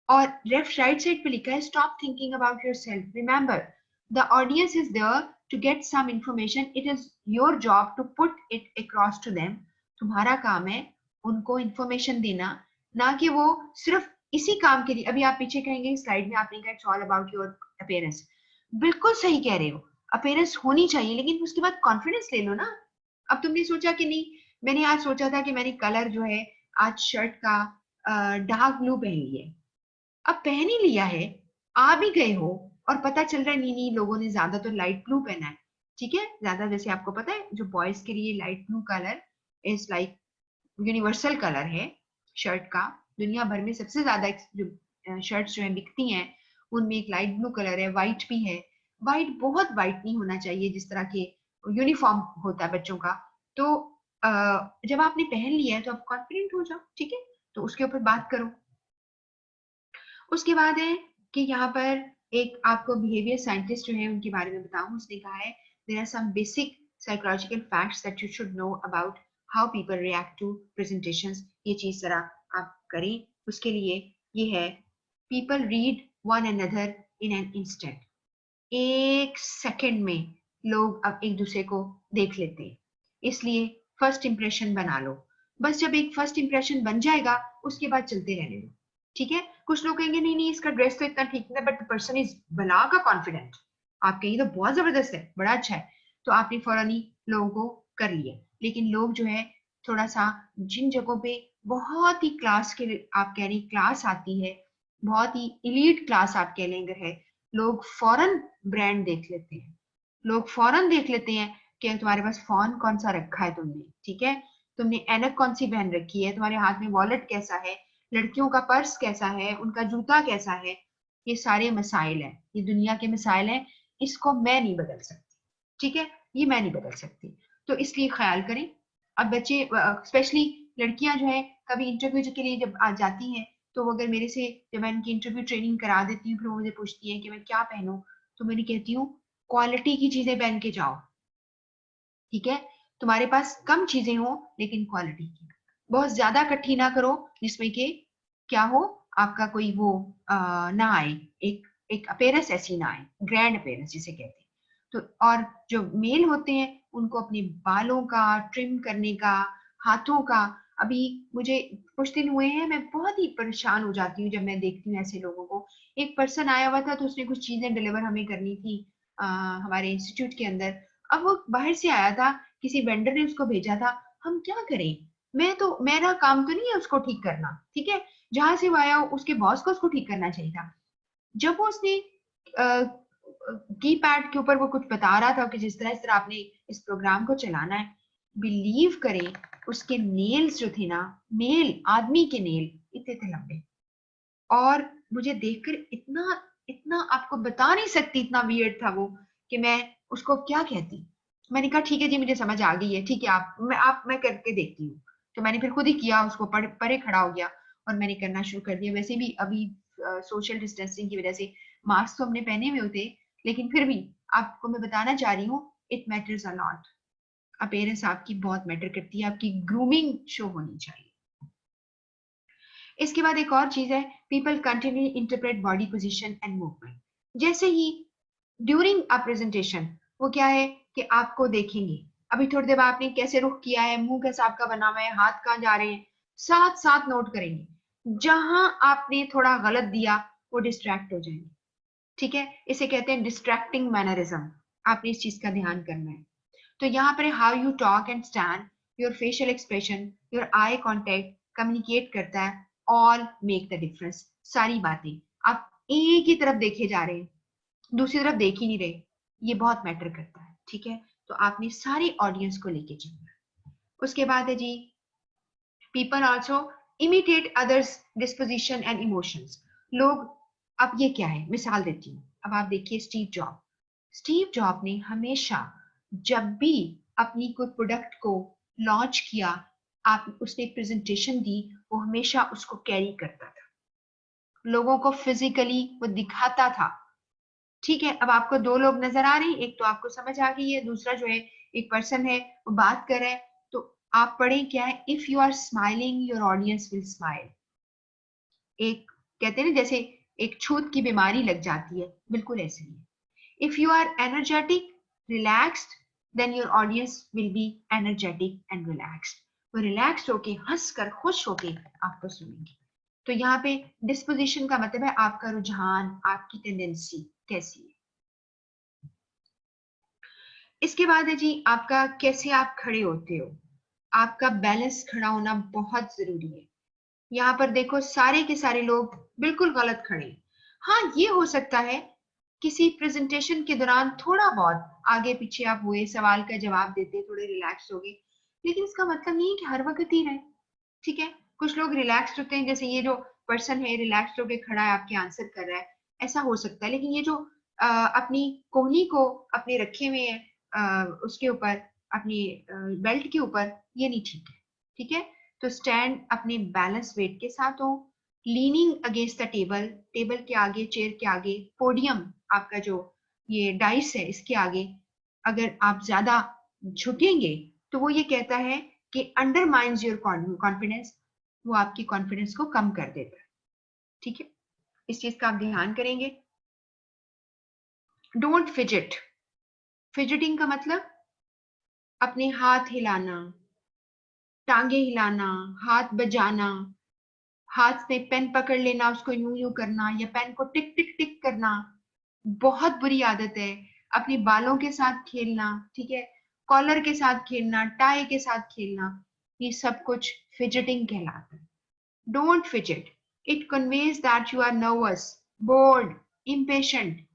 और लेफ्ट राइट साइड पे लिखा है, stop thinking about yourself, remember the audience is there to get some information, it is your job to put it across to them. तुम्हारा काम है उनको इंफॉर्मेशन देना, ना कि वो सिर्फ इसी काम के लिए। अभी आप पीछे कहेंगे स्लाइड में आपने कहा it's all about your appearance, बिल्कुल सही कह रहे हो, अपीयरेंस होनी चाहिए, लेकिन उसके बाद कॉन्फिडेंस ले लो ना। अब तुमने सोचा कि नहीं, मैंने आज सोचा था कि मैंने कलर जो है आज शर्ट का डार्क ब्लू पहन लिया, अब पहन ही लिया है, आ भी गए हो, और पता चल रहा है नहीं नहीं लोगों ने ज्यादा तो लाइट ब्लू पहना है, ठीक है, ज्यादा, जैसे आपको पता है जो बॉयज के लिए light blue colour is like universal colour है शर्ट का, दुनिया भर में सबसे ज्यादा जो शर्ट्स जो है बिकती हैं उनमें एक लाइट ब्लू कलर है, व्हाइट भी है। व्हाइट बहुत व्हाइट नहीं होना चाहिए, जिस तरह के यूनिफॉर्म होता है बच्चों का। तो जब आपने पहन लिया है तो आप कॉन्फिडेंट हो जाओ, ठीक है, तो उसके ऊपर बात करो। उसके बाद है कि यहाँ पर एक आपको बिहेवियर साइंटिस्ट जो है उनके बारे में बताऊं, उसने कहा है there are some basic psychological facts that you should know about how people react to presentations. ये चीज जरा आप करें, उसके लिए ये है, people read one another in an instant, एक सेकंड में लोग अब एक दूसरे को देख लेते हैं, इसलिए फर्स्ट इंप्रेशन बना लो, बस जब एक फर्स्ट इंप्रेशन बन जाएगा उसके बाद चलते रहने दो, ठीक है। कुछ लोग कहेंगे नहीं नहीं इसका ड्रेस तो इतना ठीक नहीं है, बट द पर्सन इज बला का कॉन्फिडेंट, आप कहेंगे तो बहुत जबरदस्त है, बड़ा अच्छा है, तो आपने फौरन ही लोगों को कर लिया। लेकिन लोग जो है थोड़ा सा, जिन जगहों पे बहुत ही क्लास के, आप कह रही क्लास आती है, बहुत ही इलीट क्लास आप कह लेंगे है, लोग फौरन ब्रांड देख लेते हैं, लोग फौरन देख लेते हैं कि तुम्हारे पास फोन कौन सा रखा है तुमने, ठीक है, तुमने एनक कौन सी पहन रखी है, तुम्हारे हाथ में वॉलेट कैसा है, लड़कियों का पर्स कैसा है, उनका जूता कैसा है, ये सारे मसाइल हैं, ये दुनिया के मसाइल हैं, इसको मैं नहीं बदल सकती, ठीक है, ये मैं नहीं बदल सकती, तो इसलिए ख्याल करें। अब बच्चे स्पेशली लड़कियां जो है कभी इंटरव्यू के लिए जब आ जाती हैं, तो वो अगर मेरे से, जब मैं इनकी इंटरव्यू ट्रेनिंग करा देती हूँ, फिर वो मुझे पूछती है कि मैं क्या पहनूं, तो मैंने कहती हूँ क्वालिटी की चीजें पहन के जाओ, ठीक है, तुम्हारे पास कम चीजें हो लेकिन क्वालिटी की, बहुत ज्यादा इकट्ठी ना करो जिसमें कि क्या हो, आपका कोई वो ना आए, एक एक अपेयरेंस ऐसी ना आए, ग्रैंड अपेयरेंस जिसे कहते हैं। तो और जो मेल होते हैं उनको अपने बालों का ट्रिम करने का, हाथों का, अभी मुझे कुछ दिन हुए हैं, मैं बहुत ही परेशान हो जाती हूँ जब मैं देखती हूँ ऐसे लोगों को। एक पर्सन आया हुआ था तो उसने कुछ चीजें डिलीवर हमें करनी थी हमारे इंस्टीट्यूट के अंदर, अब वो बाहर से आया था, किसी वेंडर ने उसको भेजा था, हम क्या करें, मैं तो, मेरा काम तो नहीं है उसको ठीक करना, ठीक है, जहां से वो आया उसके बॉस को उसको ठीक करना चाहिए था। जब वो उसने की पैड के ऊपर वो कुछ बता रहा था कि जिस तरह आपने इस प्रोग्राम को चलाना है, बिलीव करें उसके नेल्स जो थे ना, मेल आदमी के नेल इतने थे लंबे, और मुझे देखकर इतना इतना आपको बता नहीं सकती, इतना वियर्ड था वो कि मैं उसको क्या कहती। मैंने कहा ठीक है जी मुझे समझ आ गई है, ठीक है मैं करके देखती हूँ। तो मैंने फिर खुद ही किया, उसको परे खड़ा हो गया और मैंने करना शुरू कर दिया। वैसे भी अभी सोशल डिस्टेंसिंग की वजह से मास्क तो हमने पहने हुए होते, लेकिन फिर भी आपको मैं बताना चाह रही हूँ it matters a lot. Appearance आपकी बहुत मैटर करती है, आपकी ग्रूमिंग शो होनी चाहिए। इसके बाद एक और चीज है, people continue interpret body position and movement. जैसे ही ड्यूरिंग अ प्रेजेंटेशन वो क्या है कि आपको देखेंगे अभी थोड़ी देर आपने कैसे रुख किया है, मुंह कैसा आपका बना हुआ है, हाथ कहाँ जा रहे हैं, साथ साथ नोट करेंगे। जहां आपने थोड़ा गलत दिया वो डिस्ट्रैक्ट हो जाएंगे, ठीक है। इसे कहते हैं डिस्ट्रैक्टिंग मैनरिज्म। आपने इस चीज का ध्यान करना है। तो यहाँ पर how you talk and stand, your facial expression, your eye contact communicate करता है, ऑल मेक द डिफरेंस। सारी बातें आप एक ही तरफ देखे जा रहे हैं, दूसरी तरफ देख ही नहीं रहे, ये बहुत मैटर करता है, ठीक है। तो आपने सारी ऑडियंस को लेके चलना है। उसके बाद है जी, people also imitate others disposition and emotions. लोग, अब ये क्या है, मिसाल देती हूँ। अब आप देखिए स्टीव जॉब ने हमेशा जब भी अपनी कोई प्रोडक्ट को लॉन्च किया, आप उसने प्रेजेंटेशन दी, वो हमेशा उसको कैरी करता था, लोगों को फिजिकली वो दिखाता था, ठीक है। अब आपको दो लोग नजर आ रहे हैं, एक तो आपको समझ आ गई है, दूसरा जो है एक पर्सन है वो बात कर रहा है। तो आप पढ़ें क्या है, if you are smiling your audience will smile. एक कहते हैं ना जैसे एक छूत की बीमारी लग जाती है, बिल्कुल ऐसे ही। If you are energetic relaxed then your audience will be energetic and relaxed. वो रिलैक्स्ड होके हंस कर खुश होके आपको सुनेंगे। तो यहाँ पे डिस्पोजिशन का मतलब है आपका रुझान, आपकी टेंडेंसी कैसी है। इसके बाद है जी आपका कैसे आप खड़े होते हो, आपका बैलेंस खड़ा होना बहुत जरूरी है। यहाँ पर देखो सारे के सारे लोग बिल्कुल गलत खड़े। हाँ ये हो सकता है किसी प्रेजेंटेशन के दौरान थोड़ा बहुत आगे पीछे आप हुए, सवाल का जवाब देते थोड़े रिलैक्स हो गए, लेकिन इसका मतलब नहीं है कि हर वक्त ही रहे, ठीक है। कुछ लोग रिलैक्स होते हैं, जैसे ये जो पर्सन है रिलैक्स होकर खड़ा है आपके आंसर कर रहा है, ऐसा हो सकता है। लेकिन ये जो अपनी कोहनी को अपने रखे हुए हैं उसके ऊपर, अपनी बेल्ट के ऊपर, ये नहीं ठीक है, ठीक है। तो स्टैंड अपने बैलेंस वेट के साथ हो, leaning against the table, table के आगे, चेयर के आगे, पोडियम आपका जो ये डाइस है इसके आगे अगर आप ज्यादा झुकेंगे तो वो ये कहता है कि अंडरमाइंस योर कॉन्फिडेंस, वो आपकी कॉन्फिडेंस को कम कर देता है, ठीक है। इस चीज का आप ध्यान करेंगे। Don't fidget. फिजिटिंग का मतलब अपने हाथ हिलाना, टांगे हिलाना, हाथ बजाना, हाथ में पेन पकड़ लेना, उसको यूं यूं करना, या पेन को टिक टिक टिक करना, बहुत बुरी आदत है। अपने बालों के साथ खेलना, ठीक है, कॉलर के साथ खेलना, टाई के साथ खेलना, ये सब कुछ फिजिटिंग कहलाता है। Don't fidget, it conveys that you are nervous, bored, impatient.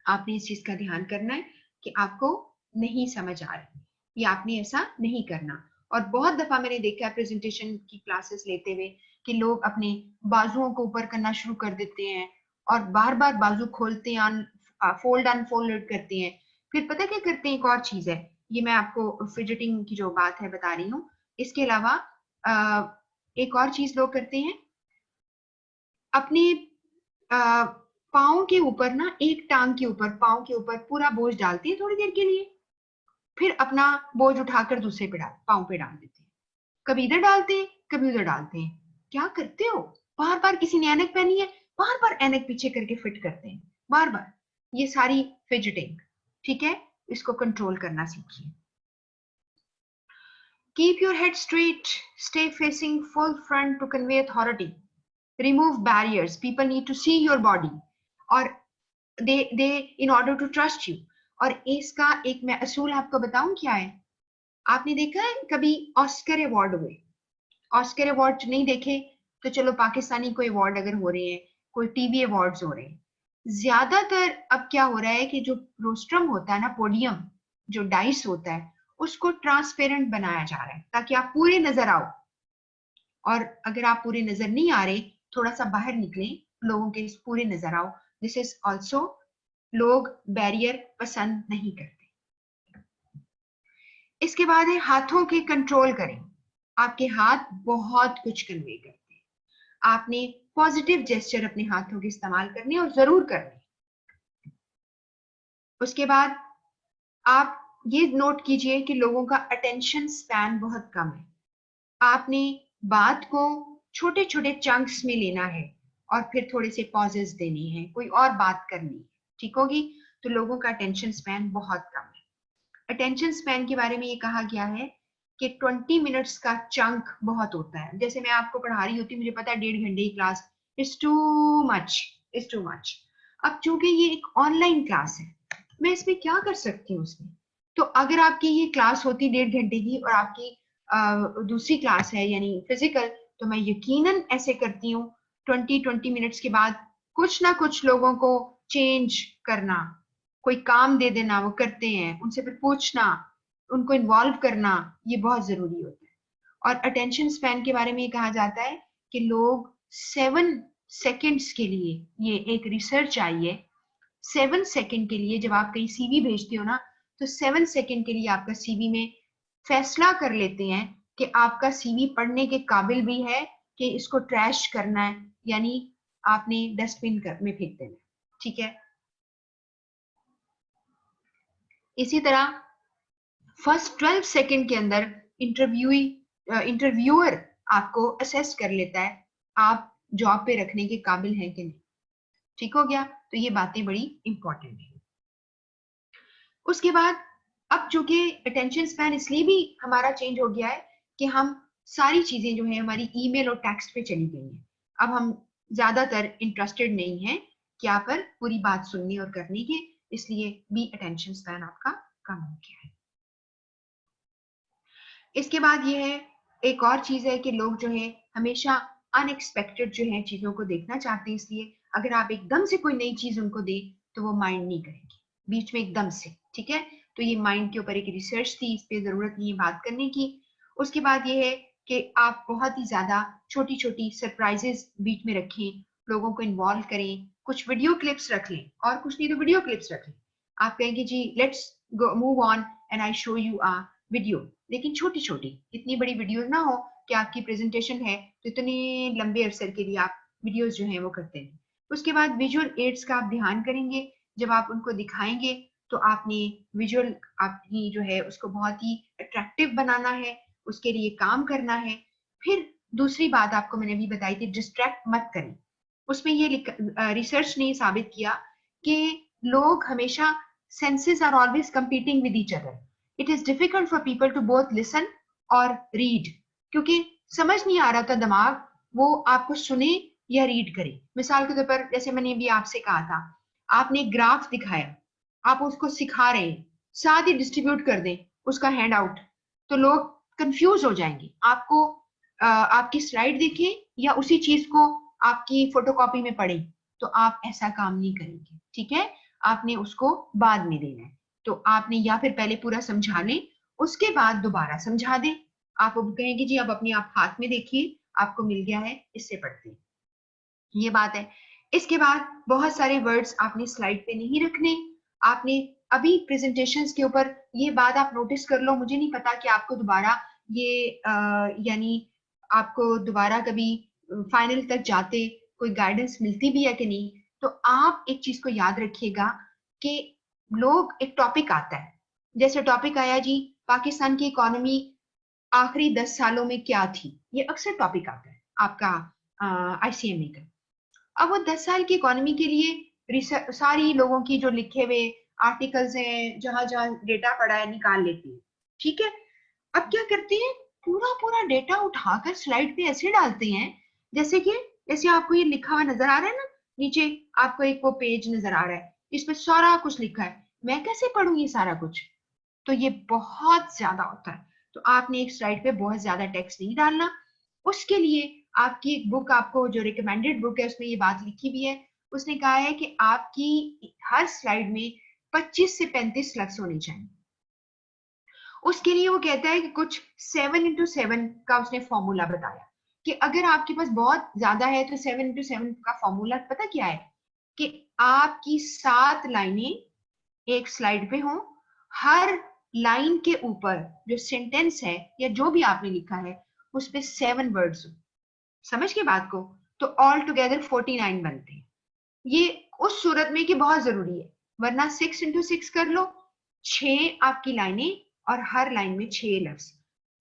आपने इस चीज का ध्यान करना है कि आपको नहीं समझ आ रही, या आपने ऐसा नहीं करना। और बहुत दफा मैंने देखा है प्रेजेंटेशन की क्लासेस लेते हुए कि लोग अपने बाजुओं को ऊपर करना शुरू कर देते हैं और बार बार बाजू खोलते हैं, फोल्ड अनफोल्ड करते हैं। फिर पता क्या करते हैं, एक और चीज है, ये मैं आपको फिजिटिंग की जो बात है बता रही हूँ, इसके अलावा एक और चीज लोग करते हैं, अपने पाँव के ऊपर ना, एक टांग के ऊपर, पाँव के ऊपर पूरा बोझ डालते हैं थोड़ी देर के लिए, फिर अपना बोझ उठाकर दूसरे पे पाँव पे डाल देते हैं। कभी इधर डालते हैं कभी उधर डालते हैं, क्या करते हो। बार बार किसी ने ऐनक पहनी है, बार बार ऐनक पीछे करके फिट करते हैं, बार बार, ये सारी फिजिटिंग, ठीक है। इसको कंट्रोल करना सीखिए। Keep your head straight, stay facing full front to convey authority, remove barriers, people need to see your body, और they in order to trust you। और इसका एक मैं असूल आपको बताऊं क्या है, आपने देखा है कभी ऑस्कर अवार्ड हुए, ऑस्कर अवार्ड नहीं देखे, तो चलो पाकिस्तानी कोई अवार्ड अगर हो रहे हैं, कोई टीवी अवार्ड्स हो रहे हैं, ज्यादातर अब क्या हो रहा है कि जो रोस्ट्रम होता है ना, पोडियम जो डाइस होता है, उसको ट्रांसपेरेंट बनाया जा रहा है ताकि आप पूरे नजर आओ। और अगर आप पूरे नजर नहीं आ रहे, थोड़ा सा बाहर निकले, लोगों के पूरे नजर आओ। दिस इज ऑल्सो, लोग बैरियर पसंद नहीं करते। इसके बाद है हाथों के कंट्रोल करें। आपके हाथ बहुत कुछ कन्वे करते हैं। आपने पॉजिटिव जेस्चर अपने हाथों के इस्तेमाल करने और जरूर करने। उसके बाद आप ये नोट कीजिए कि लोगों का अटेंशन स्पैन बहुत कम है। आपने बात को छोटे छोटे चंक्स में लेना है और फिर थोड़े से पॉजेस देने हैं, कोई और बात करनी है, ठीक होगी? तो लोगों का अटेंशन स्पैन बहुत कम है। अटेंशन स्पैन के बारे में ये कहा गया है कि 20 मिनट्स का चंक बहुत होता है। जैसे मैं आपको पढ़ा रही होती, मुझे पता है 1.5 घंटे की class is too much, is too much. अब चूंकि ये एक ऑनलाइन क्लास है, मैं इसमें क्या कर सकती हूँ उसमें? तो अगर आपकी ये क्लास होती 1.5 घंटे की और आपकी दूसरी क्लास है यानी फिजिकल, तो मैं यकीनन ऐसे करती हूँ 20 मिनट्स के बाद कुछ ना कुछ लोगों को चेंज करना, कोई काम दे देना, वो करते हैं, उनसे फिर पूछना, उनको इन्वॉल्व करना, ये बहुत जरूरी होता है। और अटेंशन स्पैन के बारे में ये कहा जाता है कि लोग 7 सेकेंड्स के लिए, ये एक रिसर्च आई है, 7 सेकेंड के लिए जब आप कहीं सीवी भेजते हो ना, तो 7 सेकेंड के लिए आपका सीवी में फैसला कर लेते हैं कि आपका सीवी पढ़ने के काबिल भी है कि इसको ट्रैश करना है, यानी आपने डस्टबिन में फेंक देना है, ठीक है? इसी तरह फर्स्ट 12 सेकेंड के अंदर इंटरव्यूअर आपको असेस कर लेता है आप जॉब पे रखने के काबिल हैं कि नहीं। ठीक हो गया? तो ये बातें बड़ी इंपॉर्टेंट है। उसके बाद अब चूंकि अटेंशन स्पैन इसलिए भी हमारा चेंज हो गया है कि हम सारी चीजें जो है हमारी ईमेल और टेक्स्ट पे चली गई हैं। अब हम ज्यादातर इंटरेस्टेड नहीं है क्या पर पूरी बात सुनने और करने के, इसलिए भी अटेंशन स्पैन आपका कम हो गया है। इसके बाद ये है, एक और चीज है कि लोग जो है हमेशा अनएक्सपेक्टेड जो है चीजों को देखना चाहते हैं, इसलिए अगर आप एकदम से कोई नई चीज उनको दे तो वो माइंड नहीं करेंगे बीच में एकदम से, ठीक है? तो ये माइंड के ऊपर एक रिसर्च थी, इस पे जरूरत नहीं है बात करने की। उसके बाद ये है कि आप बहुत ही ज्यादा छोटी छोटी सरप्राइजेस बीच में रखें, लोगों को इन्वॉल्व करें, कुछ वीडियो क्लिप्स रख लें, और कुछ नहीं तो वीडियो क्लिप्स रख लें। आप कहेंगे जी let's move on and I show you a video, लेकिन छोटी छोटी, इतनी बड़ी वीडियो ना हो कि आपकी प्रेजेंटेशन है तो इतने लंबे अरसे के लिए आप वीडियोस जो है वो करते हैं। उसके बाद विजुअल एड्स का आप ध्यान करेंगे, जब आप उनको दिखाएंगे तो आपने विजुअल आपकी जो है उसको बहुत ही अट्रैक्टिव बनाना है, उसके लिए काम करना है। फिर दूसरी बात आपको मैंने अभी बताई थी, डिस्ट्रैक्ट मत करें। उसमें ये रिसर्च ने साबित किया कि लोग हमेशा, senses are always competing with each other, it is difficult for people to both listen और रीड, क्योंकि समझ नहीं आ रहा था दिमाग वो आपको सुने या रीड करे। मिसाल के तौर पर जैसे मैंने अभी आपसे कहा था, आपने ग्राफ दिखाया, आप उसको सिखा रहे हैं, साथ ही डिस्ट्रीब्यूट कर दें उसका हैंड आउट, तो लोग कंफ्यूज हो जाएंगे। आपको आपकी स्लाइड देखें या उसी चीज को आपकी फोटोकॉपी में पढ़ें, तो आप ऐसा काम नहीं करेंगे, ठीक है? आपने उसको बाद में देना है। तो आपने या फिर पहले पूरा समझा लें, उसके बाद दोबारा समझा दें। आप अब कहेंगे जी अब अपने आप हाथ में देखिए, आपको मिल गया है, इससे पढ़ते हैं, ये बात है। इसके बाद बहुत सारे वर्ड्स आपने स्लाइड पे नहीं रखने। आपने अभी प्रेजेंटेशंस के ऊपर ये बात आप नोटिस कर लो, मुझे नहीं पता कि आपको दोबारा ये यानी आपको दोबारा कभी फाइनल तक जाते कोई गाइडेंस मिलती भी है कि नहीं। तो आप एक चीज को याद रखिएगा कि लोग, एक टॉपिक आता है, जैसे टॉपिक आया जी पाकिस्तान की इकोनॉमी आखिरी 10 सालों में क्या थी, ये अक्सर टॉपिक आता है आपका ICMA का। अब वो 10 साल की इकोनॉमी के लिए सारी लोगों की जो लिखे हुए आर्टिकल्स हैं, जहां जहां डेटा पड़ा है, निकाल लेती है, ठीक है? अब क्या करते हैं, पूरा पूरा डेटा उठाकर स्लाइड पे ऐसे डालते हैं जैसे कि, जैसे आपको ये लिखा हुआ नजर आ रहा है ना, नीचे आपको एक वो पेज नजर आ रहा है, इसमें सारा कुछ लिखा है, मैं कैसे पढ़ूं ये सारा कुछ? तो ये बहुत ज्यादा होता है। तो आपने एक स्लाइड पे बहुत ज्यादा टेक्स्ट नहीं डालना, उसके लिए आपकी एक बुक, आपको जो रिकमेंडेड बुक है उसमें ये बात लिखी हुई है, उसने कहा है कि आपकी हर स्लाइड में 25 से 35 लफ्ज होने चाहिए। उसके लिए वो कहता है कि कुछ 7x7 का उसने फॉर्मूला बताया कि अगर आपके पास बहुत ज्यादा है तो 7x7 का फॉर्मूला पता क्या है कि आपकी 7 लाइनें एक स्लाइड पे हों, हर लाइन के ऊपर जो सेंटेंस है या जो भी आपने लिखा है उस पे 7 वर्ड्स हो। समझ के बात को? तो ऑल टुगेदर 49 बनते हैं। ये उस सूरत में कि बहुत जरूरी है, वरना 6x6 कर लो, 6 आपकी लाइनें और हर लाइन में 6 लफ्ज,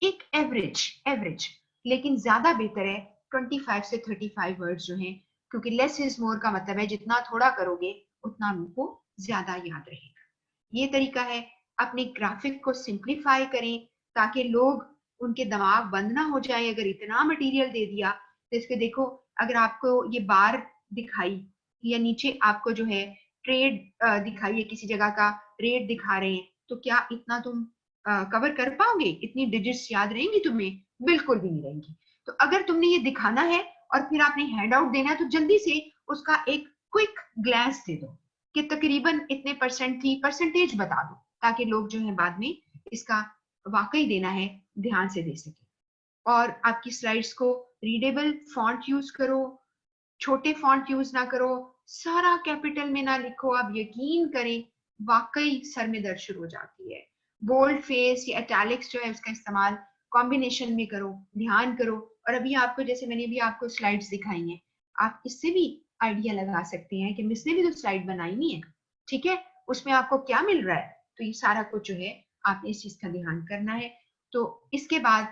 एक एवरेज एवरेज। लेकिन ज्यादा बेहतर है 25 से 35 वर्ड्स जो हैं, क्योंकि लेस इज मोर का मतलब है जितना थोड़ा करोगे उतना उनको ज्यादा याद रहेगा। ये तरीका है। अपने ग्राफिक को सिंप्लीफाई करें ताकि लोग, उनके दिमाग बंद ना हो जाए। अगर इतना मटेरियल दे दिया तो इसके देखो, अगर आपको ये बार दिखाई या नीचे आपको जो है ट्रेड दिखाई है, किसी जगह का रेट दिखा रहे हैं, तो क्या इतना तुम कवर कर पाओगे? इतनी डिजिट्स याद रहेंगी तुम्हें? बिल्कुल भी नहीं रहेंगी। तो अगर तुमने ये दिखाना है और फिर आपने हैंड आउट देना है तो जल्दी से उसका एक क्विक ग्लैंस दे दो कि तकरीबन इतने परसेंट थी, परसेंटेज बता दो, ताकि लोग जो है बाद में इसका वाकई देना है ध्यान से दे सके। और आपकी स्लाइड्स को रीडेबल फॉन्ट यूज करो, छोटे फॉन्ट यूज ना करो, सारा कैपिटल में ना लिखो। आप यकीन करें वाकई सर में दर्द शुरू हो जाती है। बोल्ड फेस या इटैलिक्स जो है उसका इस्तेमाल कॉम्बिनेशन में करो, ध्यान करो। और अभी आपको, जैसे मैंने भी आपको स्लाइड्स दिखाई हैं, आप इससे भी आइडिया लगा सकते हैं कि मिस ने भी तो स्लाइड बनाई नहीं है, ठीक है, उसमें आपको क्या मिल रहा है। तो ये सारा कुछ जो है आपने इस चीज का ध्यान करना है। तो इसके बाद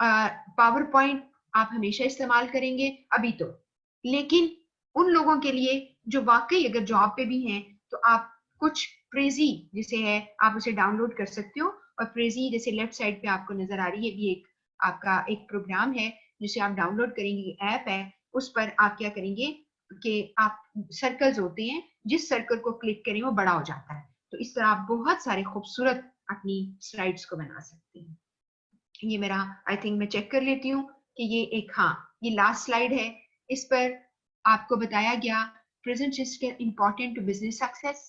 पावर पॉइंट आप हमेशा इस्तेमाल करेंगे अभी तो, लेकिन उन लोगों के लिए जो वाकई अगर जॉब पे भी हैं तो आप कुछ प्रेजी जिसे है आप उसे डाउनलोड कर सकते हो। और प्रेजी जैसे लेफ्ट साइड पे आपको नजर आ रही है, भी एक आपका एक प्रोग्राम है जिसे आप डाउनलोड करेंगे, ऐप है। उस पर आप क्या करेंगे कि आप सर्कल्स होते हैं, जिस सर्कल को क्लिक करें वो बड़ा हो जाता है। तो इस तरह आप बहुत सारे खूबसूरत अपनी स्लाइड्स को बना सकते हैं। ये मेरा, आई थिंक मैं चेक कर लेती हूँ कि ये एक, हाँ ये लास्ट स्लाइड है। इस पर आपको बताया गया presentation skill important to business success,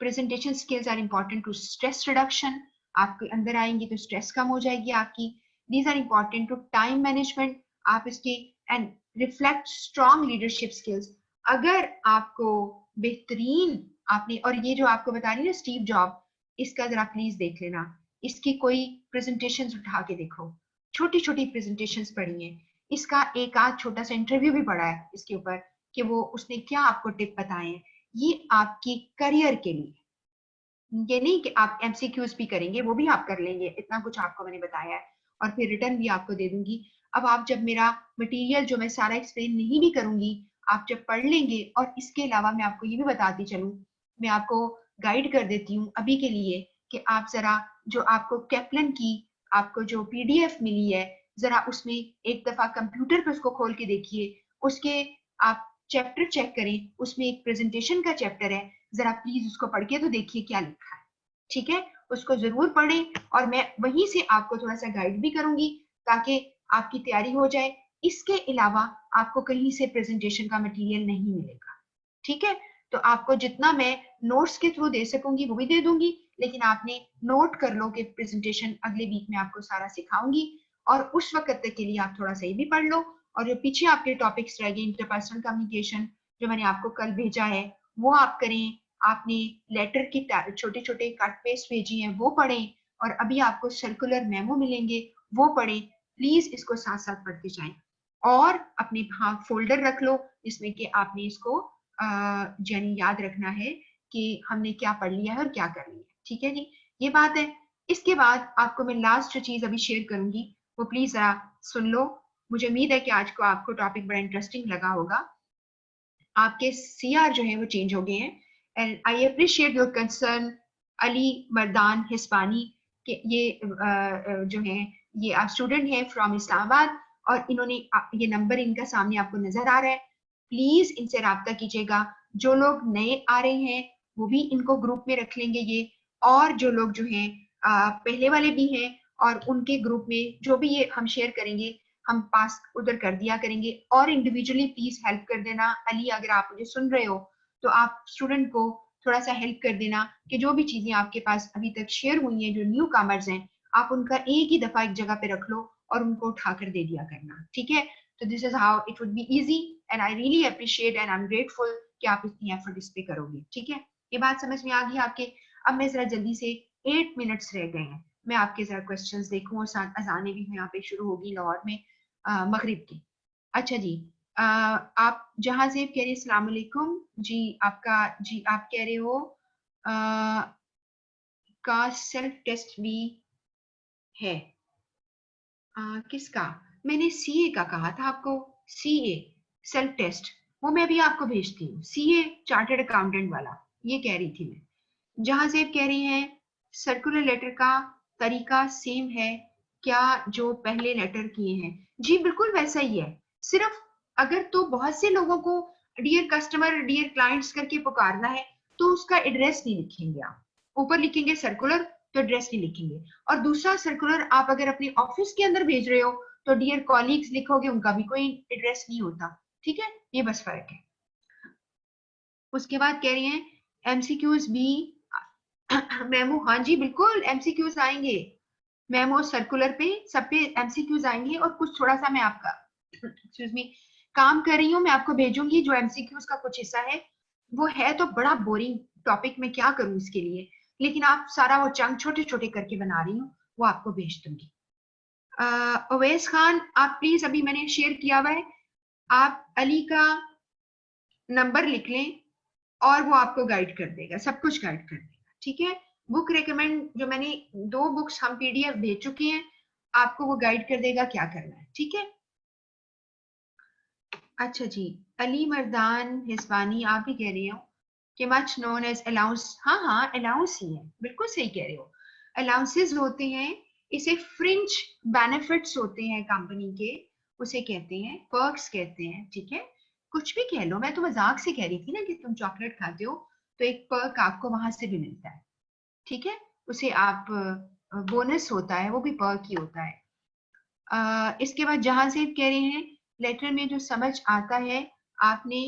presentation skills are important to stress reduction. आपके अंदर आएंगी तो स्ट्रेस कम हो जाएगी आपकी। These are important to time management, आप इसके, and reflect strong leadership skills. अगर आपको बेहतरीन आपने, और ये जो आपको बता रही है स्टीव जॉब, इसका जरा प्लीज देख लेना, इसकी कोई प्रेजेंटेशंस उठा के देखो, छोटी छोटी प्रेजेंटेशंस पढ़ी हैं, इसका एक आध छोटा सा इंटरव्यू भी पढ़ा है इसके ऊपर कि वो उसने क्या आपको टिप बताए हैं। ये आपकी करियर के लिए, ये नहीं कि आप एमसीक्यूज भी करेंगे, वो भी आप कर लेंगे, इतना कुछ आपको मैंने बताया है, और फिर रिटर्न भी आपको दे दूंगी। अब आप जब मेरा मटेरियल जो मैं सारा एक्सप्लेन नहीं भी करूंगी, आप जब पढ़ लेंगे, और इसके अलावा मैं आपको ये भी बताती चलूं, मैं आपको गाइड कर देती हूँ अभी के लिए कि आप जरा जो आपको कैप्लन की आपको जो पीडीएफ मिली है, जरा उसमें एक दफा कंप्यूटर पे उसको खोल के देखिए, उसके आप चैप्टर चेक करें, उसमें एक प्रेजेंटेशन का चैप्टर है, जरा प्लीज उसको पढ़ के तो देखिए क्या लिखा है, ठीक है, उसको जरूर पढ़ें। और मैं वहीं से आपको थोड़ा सा गाइड भी करूंगी ताकि आपकी तैयारी हो जाए। इसके अलावा आपको कहीं से प्रेजेंटेशन का मटेरियल नहीं मिलेगा, ठीक है। तो आपको जितना मैं नोट्स के थ्रू दे सकूंगी वो भी दे दूंगी, लेकिन आपने नोट कर लो कि प्रेजेंटेशन अगले वीक में आपको सारा सिखाऊंगी, और उस वक्त तक के लिए आप थोड़ा सा ये भी पढ़ लो। और जो पीछे आपके टॉपिक्स रह गए, इंटरपर्सनल कम्युनिकेशन जो मैंने आपको कल भेजा है वो आप करें, आपने लेटर की छोटे छोटे कट पेस्ट भेजी हैं वो पढ़ें, और अभी आपको सर्कुलर मेमो मिलेंगे वो पढ़ें। प्लीज इसको साथ साथ पढ़ते जाएं, और अपने हाँ फोल्डर रख लो जिसमें कि आपने इसको यानी याद रखना है कि हमने क्या पढ़ लिया है और क्या कर लिया है, ठीक है जी, ये बात है। इसके बाद आपको मैं लास्ट जो चीज अभी शेयर करूंगी वो प्लीज जरा सुन लो। मुझे उम्मीद है कि आज को आपको टॉपिक बड़ा इंटरेस्टिंग लगा होगा। आपके सीआर जो है वो चेंज हो गए हैं, and I appreciate your concern Ali Mardan Hispani के, ये जो है ये स्टूडेंट है फ्रॉम इस्लामाबाद, और इन्होंने ये नंबर इनका सामने आपको नजर आ रहा है, प्लीज इनसे रब्ता कीजिएगा। जो लोग नए आ रहे हैं वो भी इनको ग्रुप में रख लेंगे ये, और जो लोग जो हैं पहले वाले भी हैं और उनके ग्रुप में जो भी ये हम शेयर करेंगे, हम पास उधर कर दिया करेंगे। और इंडिविजुअली प्लीज हेल्प कर देना। अली, अगर आप मुझे सुन रहे हो तो आप स्टूडेंट को थोड़ा सा हेल्प कर देना कि जो भी चीजें आपके पास अभी तक शेयर हुई हैं, जो न्यू कमर्स हैं, आप उनका एक ही दफा एक जगह पे रख लो और उनको उठाकर दे दिया करना, ठीक है? तो this is how it would be easy and I really appreciate and I am grateful कि आप इतनी एफर्ट इस पे करोगे, ठीक है? ये बात समझ में आ गई आपके? अब मैं जरा जल्दी से 8 मिनट्स रह गए हैं, मैं आपके जरा क्वेश्चंस देखूं और साथ अजानें भी यहाँ पे शुरू होगी लाहौर में मगरिब की। अच्छा जी, आप जहां से कह रहे हैं अस्सलाम वालेकुम जी, आपका जी आप कह रहे हो का सेल्फ टेस्ट भी है। किसका? मैंने सीए का कहा था आपको, सीए सेल्फ टेस्ट, वो मैं भी आपको भेजती हूँ, सीए चार्टर्ड अकाउंटेंट वाला, ये कह रही थी मैं। जहां से कह रही हैं सर्कुलर लेटर का तरीका सेम है क्या जो पहले लेटर किए हैं? जी बिल्कुल वैसा ही है, सिर्फ अगर तो बहुत से लोगों को डियर कस्टमर डियर क्लाइंट्स करके पुकारना है तो उसका एड्रेस नहीं लिखेंगे आप, ऊपर लिखेंगे सर्कुलर तो एड्रेस नहीं लिखेंगे। और दूसरा सर्कुलर आप अगर अपने ऑफिस के अंदर भेज रहे हो तो डियर कॉलीग्स लिखोगे, उनका भी कोई एड्रेस नहीं होता, ठीक है? ये बस फर्क है। उसके बाद कह रही हैं एमसीक्यूज भी मेमो, हाँ जी बिल्कुल एमसीक्यूज आएंगे, मेमो सर्कुलर पे सब पे एमसीक्यूज आएंगे। और कुछ थोड़ा सा मैं आपका एक्सक्यूज मी काम कर रही हूँ, मैं आपको भेजूंगी जो एमसीक्यूज का कुछ हिस्सा है, वो है तो बड़ा बोरिंग टॉपिक, मैं क्या करूँ इसके लिए, लेकिन आप सारा वो चंक छोटे छोटे करके बना रही हूँ, वो आपको भेज दूंगी। अवैस खान, आप प्लीज, अभी मैंने शेयर किया हुआ है, आप अली का नंबर लिख लें और वो आपको गाइड कर देगा, सब कुछ गाइड कर देगा, ठीक है? बुक रेकमेंड जो मैंने 2 बुक्स हम पीडीएफ भेज चुके हैं, आपको वो गाइड कर देगा क्या करना है, ठीक है? अच्छा जी, अली मर्दान हिस्पानी, आप ही कह रहे हो कि मच नोन एज अलाउंस, हाँ हाँ अलाउंस ही है, बिल्कुल सही कह रहे हो। अलाउंसेस होते हैं, इसे फ्रिंज बेनिफिट्स होते हैं कंपनी के, उसे कहते हैं पर्क्स कहते हैं, ठीक है? कुछ भी कह लो, मैं तो मजाक से कह रही थी ना कि तुम चॉकलेट खाते हो तो एक पर्क आपको वहां से भी मिलता है, ठीक है? उसे आप बोनस होता है, वो भी पर्क ही होता है। इसके बाद जहां से कह रहे हैं लेटर में जो समझ आता है आपने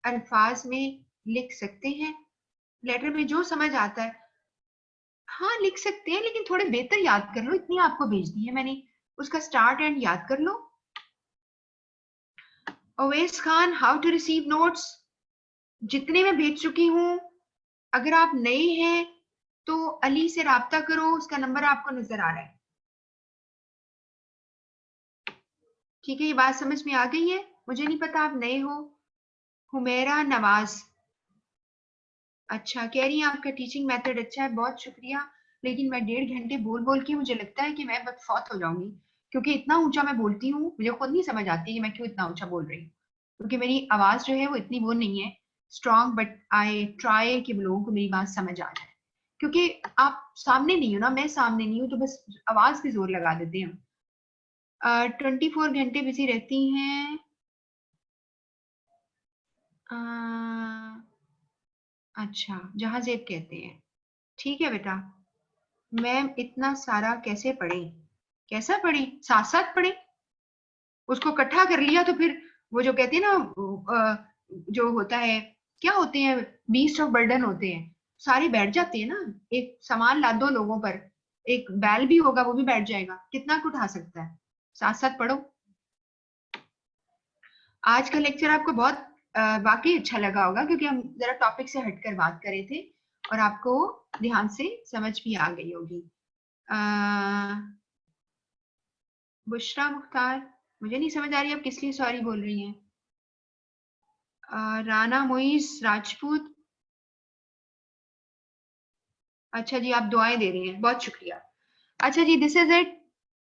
अल्फाज में लिख सकते हैं, लेटर में जो समझ आता है हाँ लिख सकते हैं, लेकिन थोड़े बेहतर याद कर लो, इतनी आपको भेज दी है मैंने, उसका स्टार्ट एंड याद कर लो। Awais Khan, how to receive notes, जितने मैं भेज चुकी हूँ, अगर आप नए हैं तो अली से राब्ता करो, उसका नंबर आपको नजर आ रहा है, ठीक है? ये बात समझ में आ गई है? मुझे नहीं पता आप नए हो। हुमेरा नवाज, अच्छा कह रही हैं आपका टीचिंग मेथड अच्छा है, बहुत शुक्रिया, लेकिन मैं 1.5 घंटे बोल बोल के मुझे लगता है कि मैं बस फौत हो जाऊंगी, क्योंकि इतना ऊंचा मैं बोलती हूँ, मुझे खुद नहीं समझ आती कि मैं क्यों इतना ऊंचा बोल रही हूँ, क्योंकि मेरी आवाज जो है वो इतनी वो नहीं है स्ट्रॉन्ग, बट आई ट्राई कि लोगों को मेरी बात समझ आ जाए, क्योंकि आप सामने नहीं हो ना, मैं सामने नहीं हूँ, तो बस आवाज पे जोर लगा देते हैं। 24 घंटे बिजी रहती हैं, अच्छा जहां जेब कहते हैं, ठीक है बेटा। मैम इतना सारा कैसे पढ़े? कैसा पढ़े? साथ साथ पढ़े, उसको इकट्ठा कर लिया तो फिर वो जो कहते हैं ना जो होता है, क्या होते हैं, बीस्ट ऑफ बर्डन होते हैं, सारे बैठ जाते हैं ना, एक सामान ला दो लोगों पर, एक बैल भी होगा वो भी बैठ जाएगा, कितना कुछ उठा सकता है, साथ साथ पढ़ो। आज का लेक्चर आपको बहुत वाकई अच्छा लगा होगा, क्योंकि हम जरा टॉपिक से हटकर बात कर रहे थे और आपको ध्यान से समझ भी आ गई होगी। बुशरा मुख्तार, मुझे नहीं समझ आ रही आप किस लिए सॉरी बोल रही हैं। राना मोइज राजपूत, अच्छा जी आप दुआएं दे रही हैं, बहुत शुक्रिया। अच्छा जी, दिस इज इट,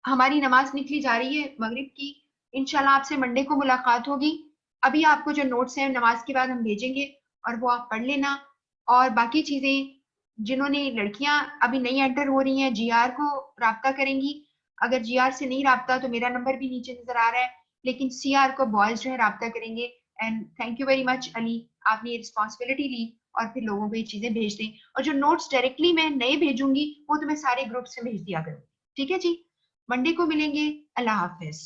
हमारी नमाज निकली जा रही है मगरिब की, इंशाल्लाह आपसे मंडे को मुलाकात होगी। अभी आपको जो नोट्स हैं नमाज के बाद हम भेजेंगे और वो आप पढ़ लेना, और बाकी चीजें जिन्होंने लड़कियां अभी नई एंटर हो रही हैं जीआर को राब्ता करेंगी, अगर जीआर से नहीं राब्ता तो मेरा नंबर भी नीचे नजर आ रहा है, लेकिन सीआर को बॉयज जो है राब्ता करेंगे। And thank you very much Ali, आपने ये रिस्पॉन्सिबिलिटी ली और फिर लोगों को ये चीजें भेज दें, और जो नोट्स डायरेक्टली मैं नए भेजूंगी वो तो मैं सारे ग्रुप से भेज दिया करूँ, ठीक है जी? मंडे को मिलेंगे, अल्लाह हाफिज।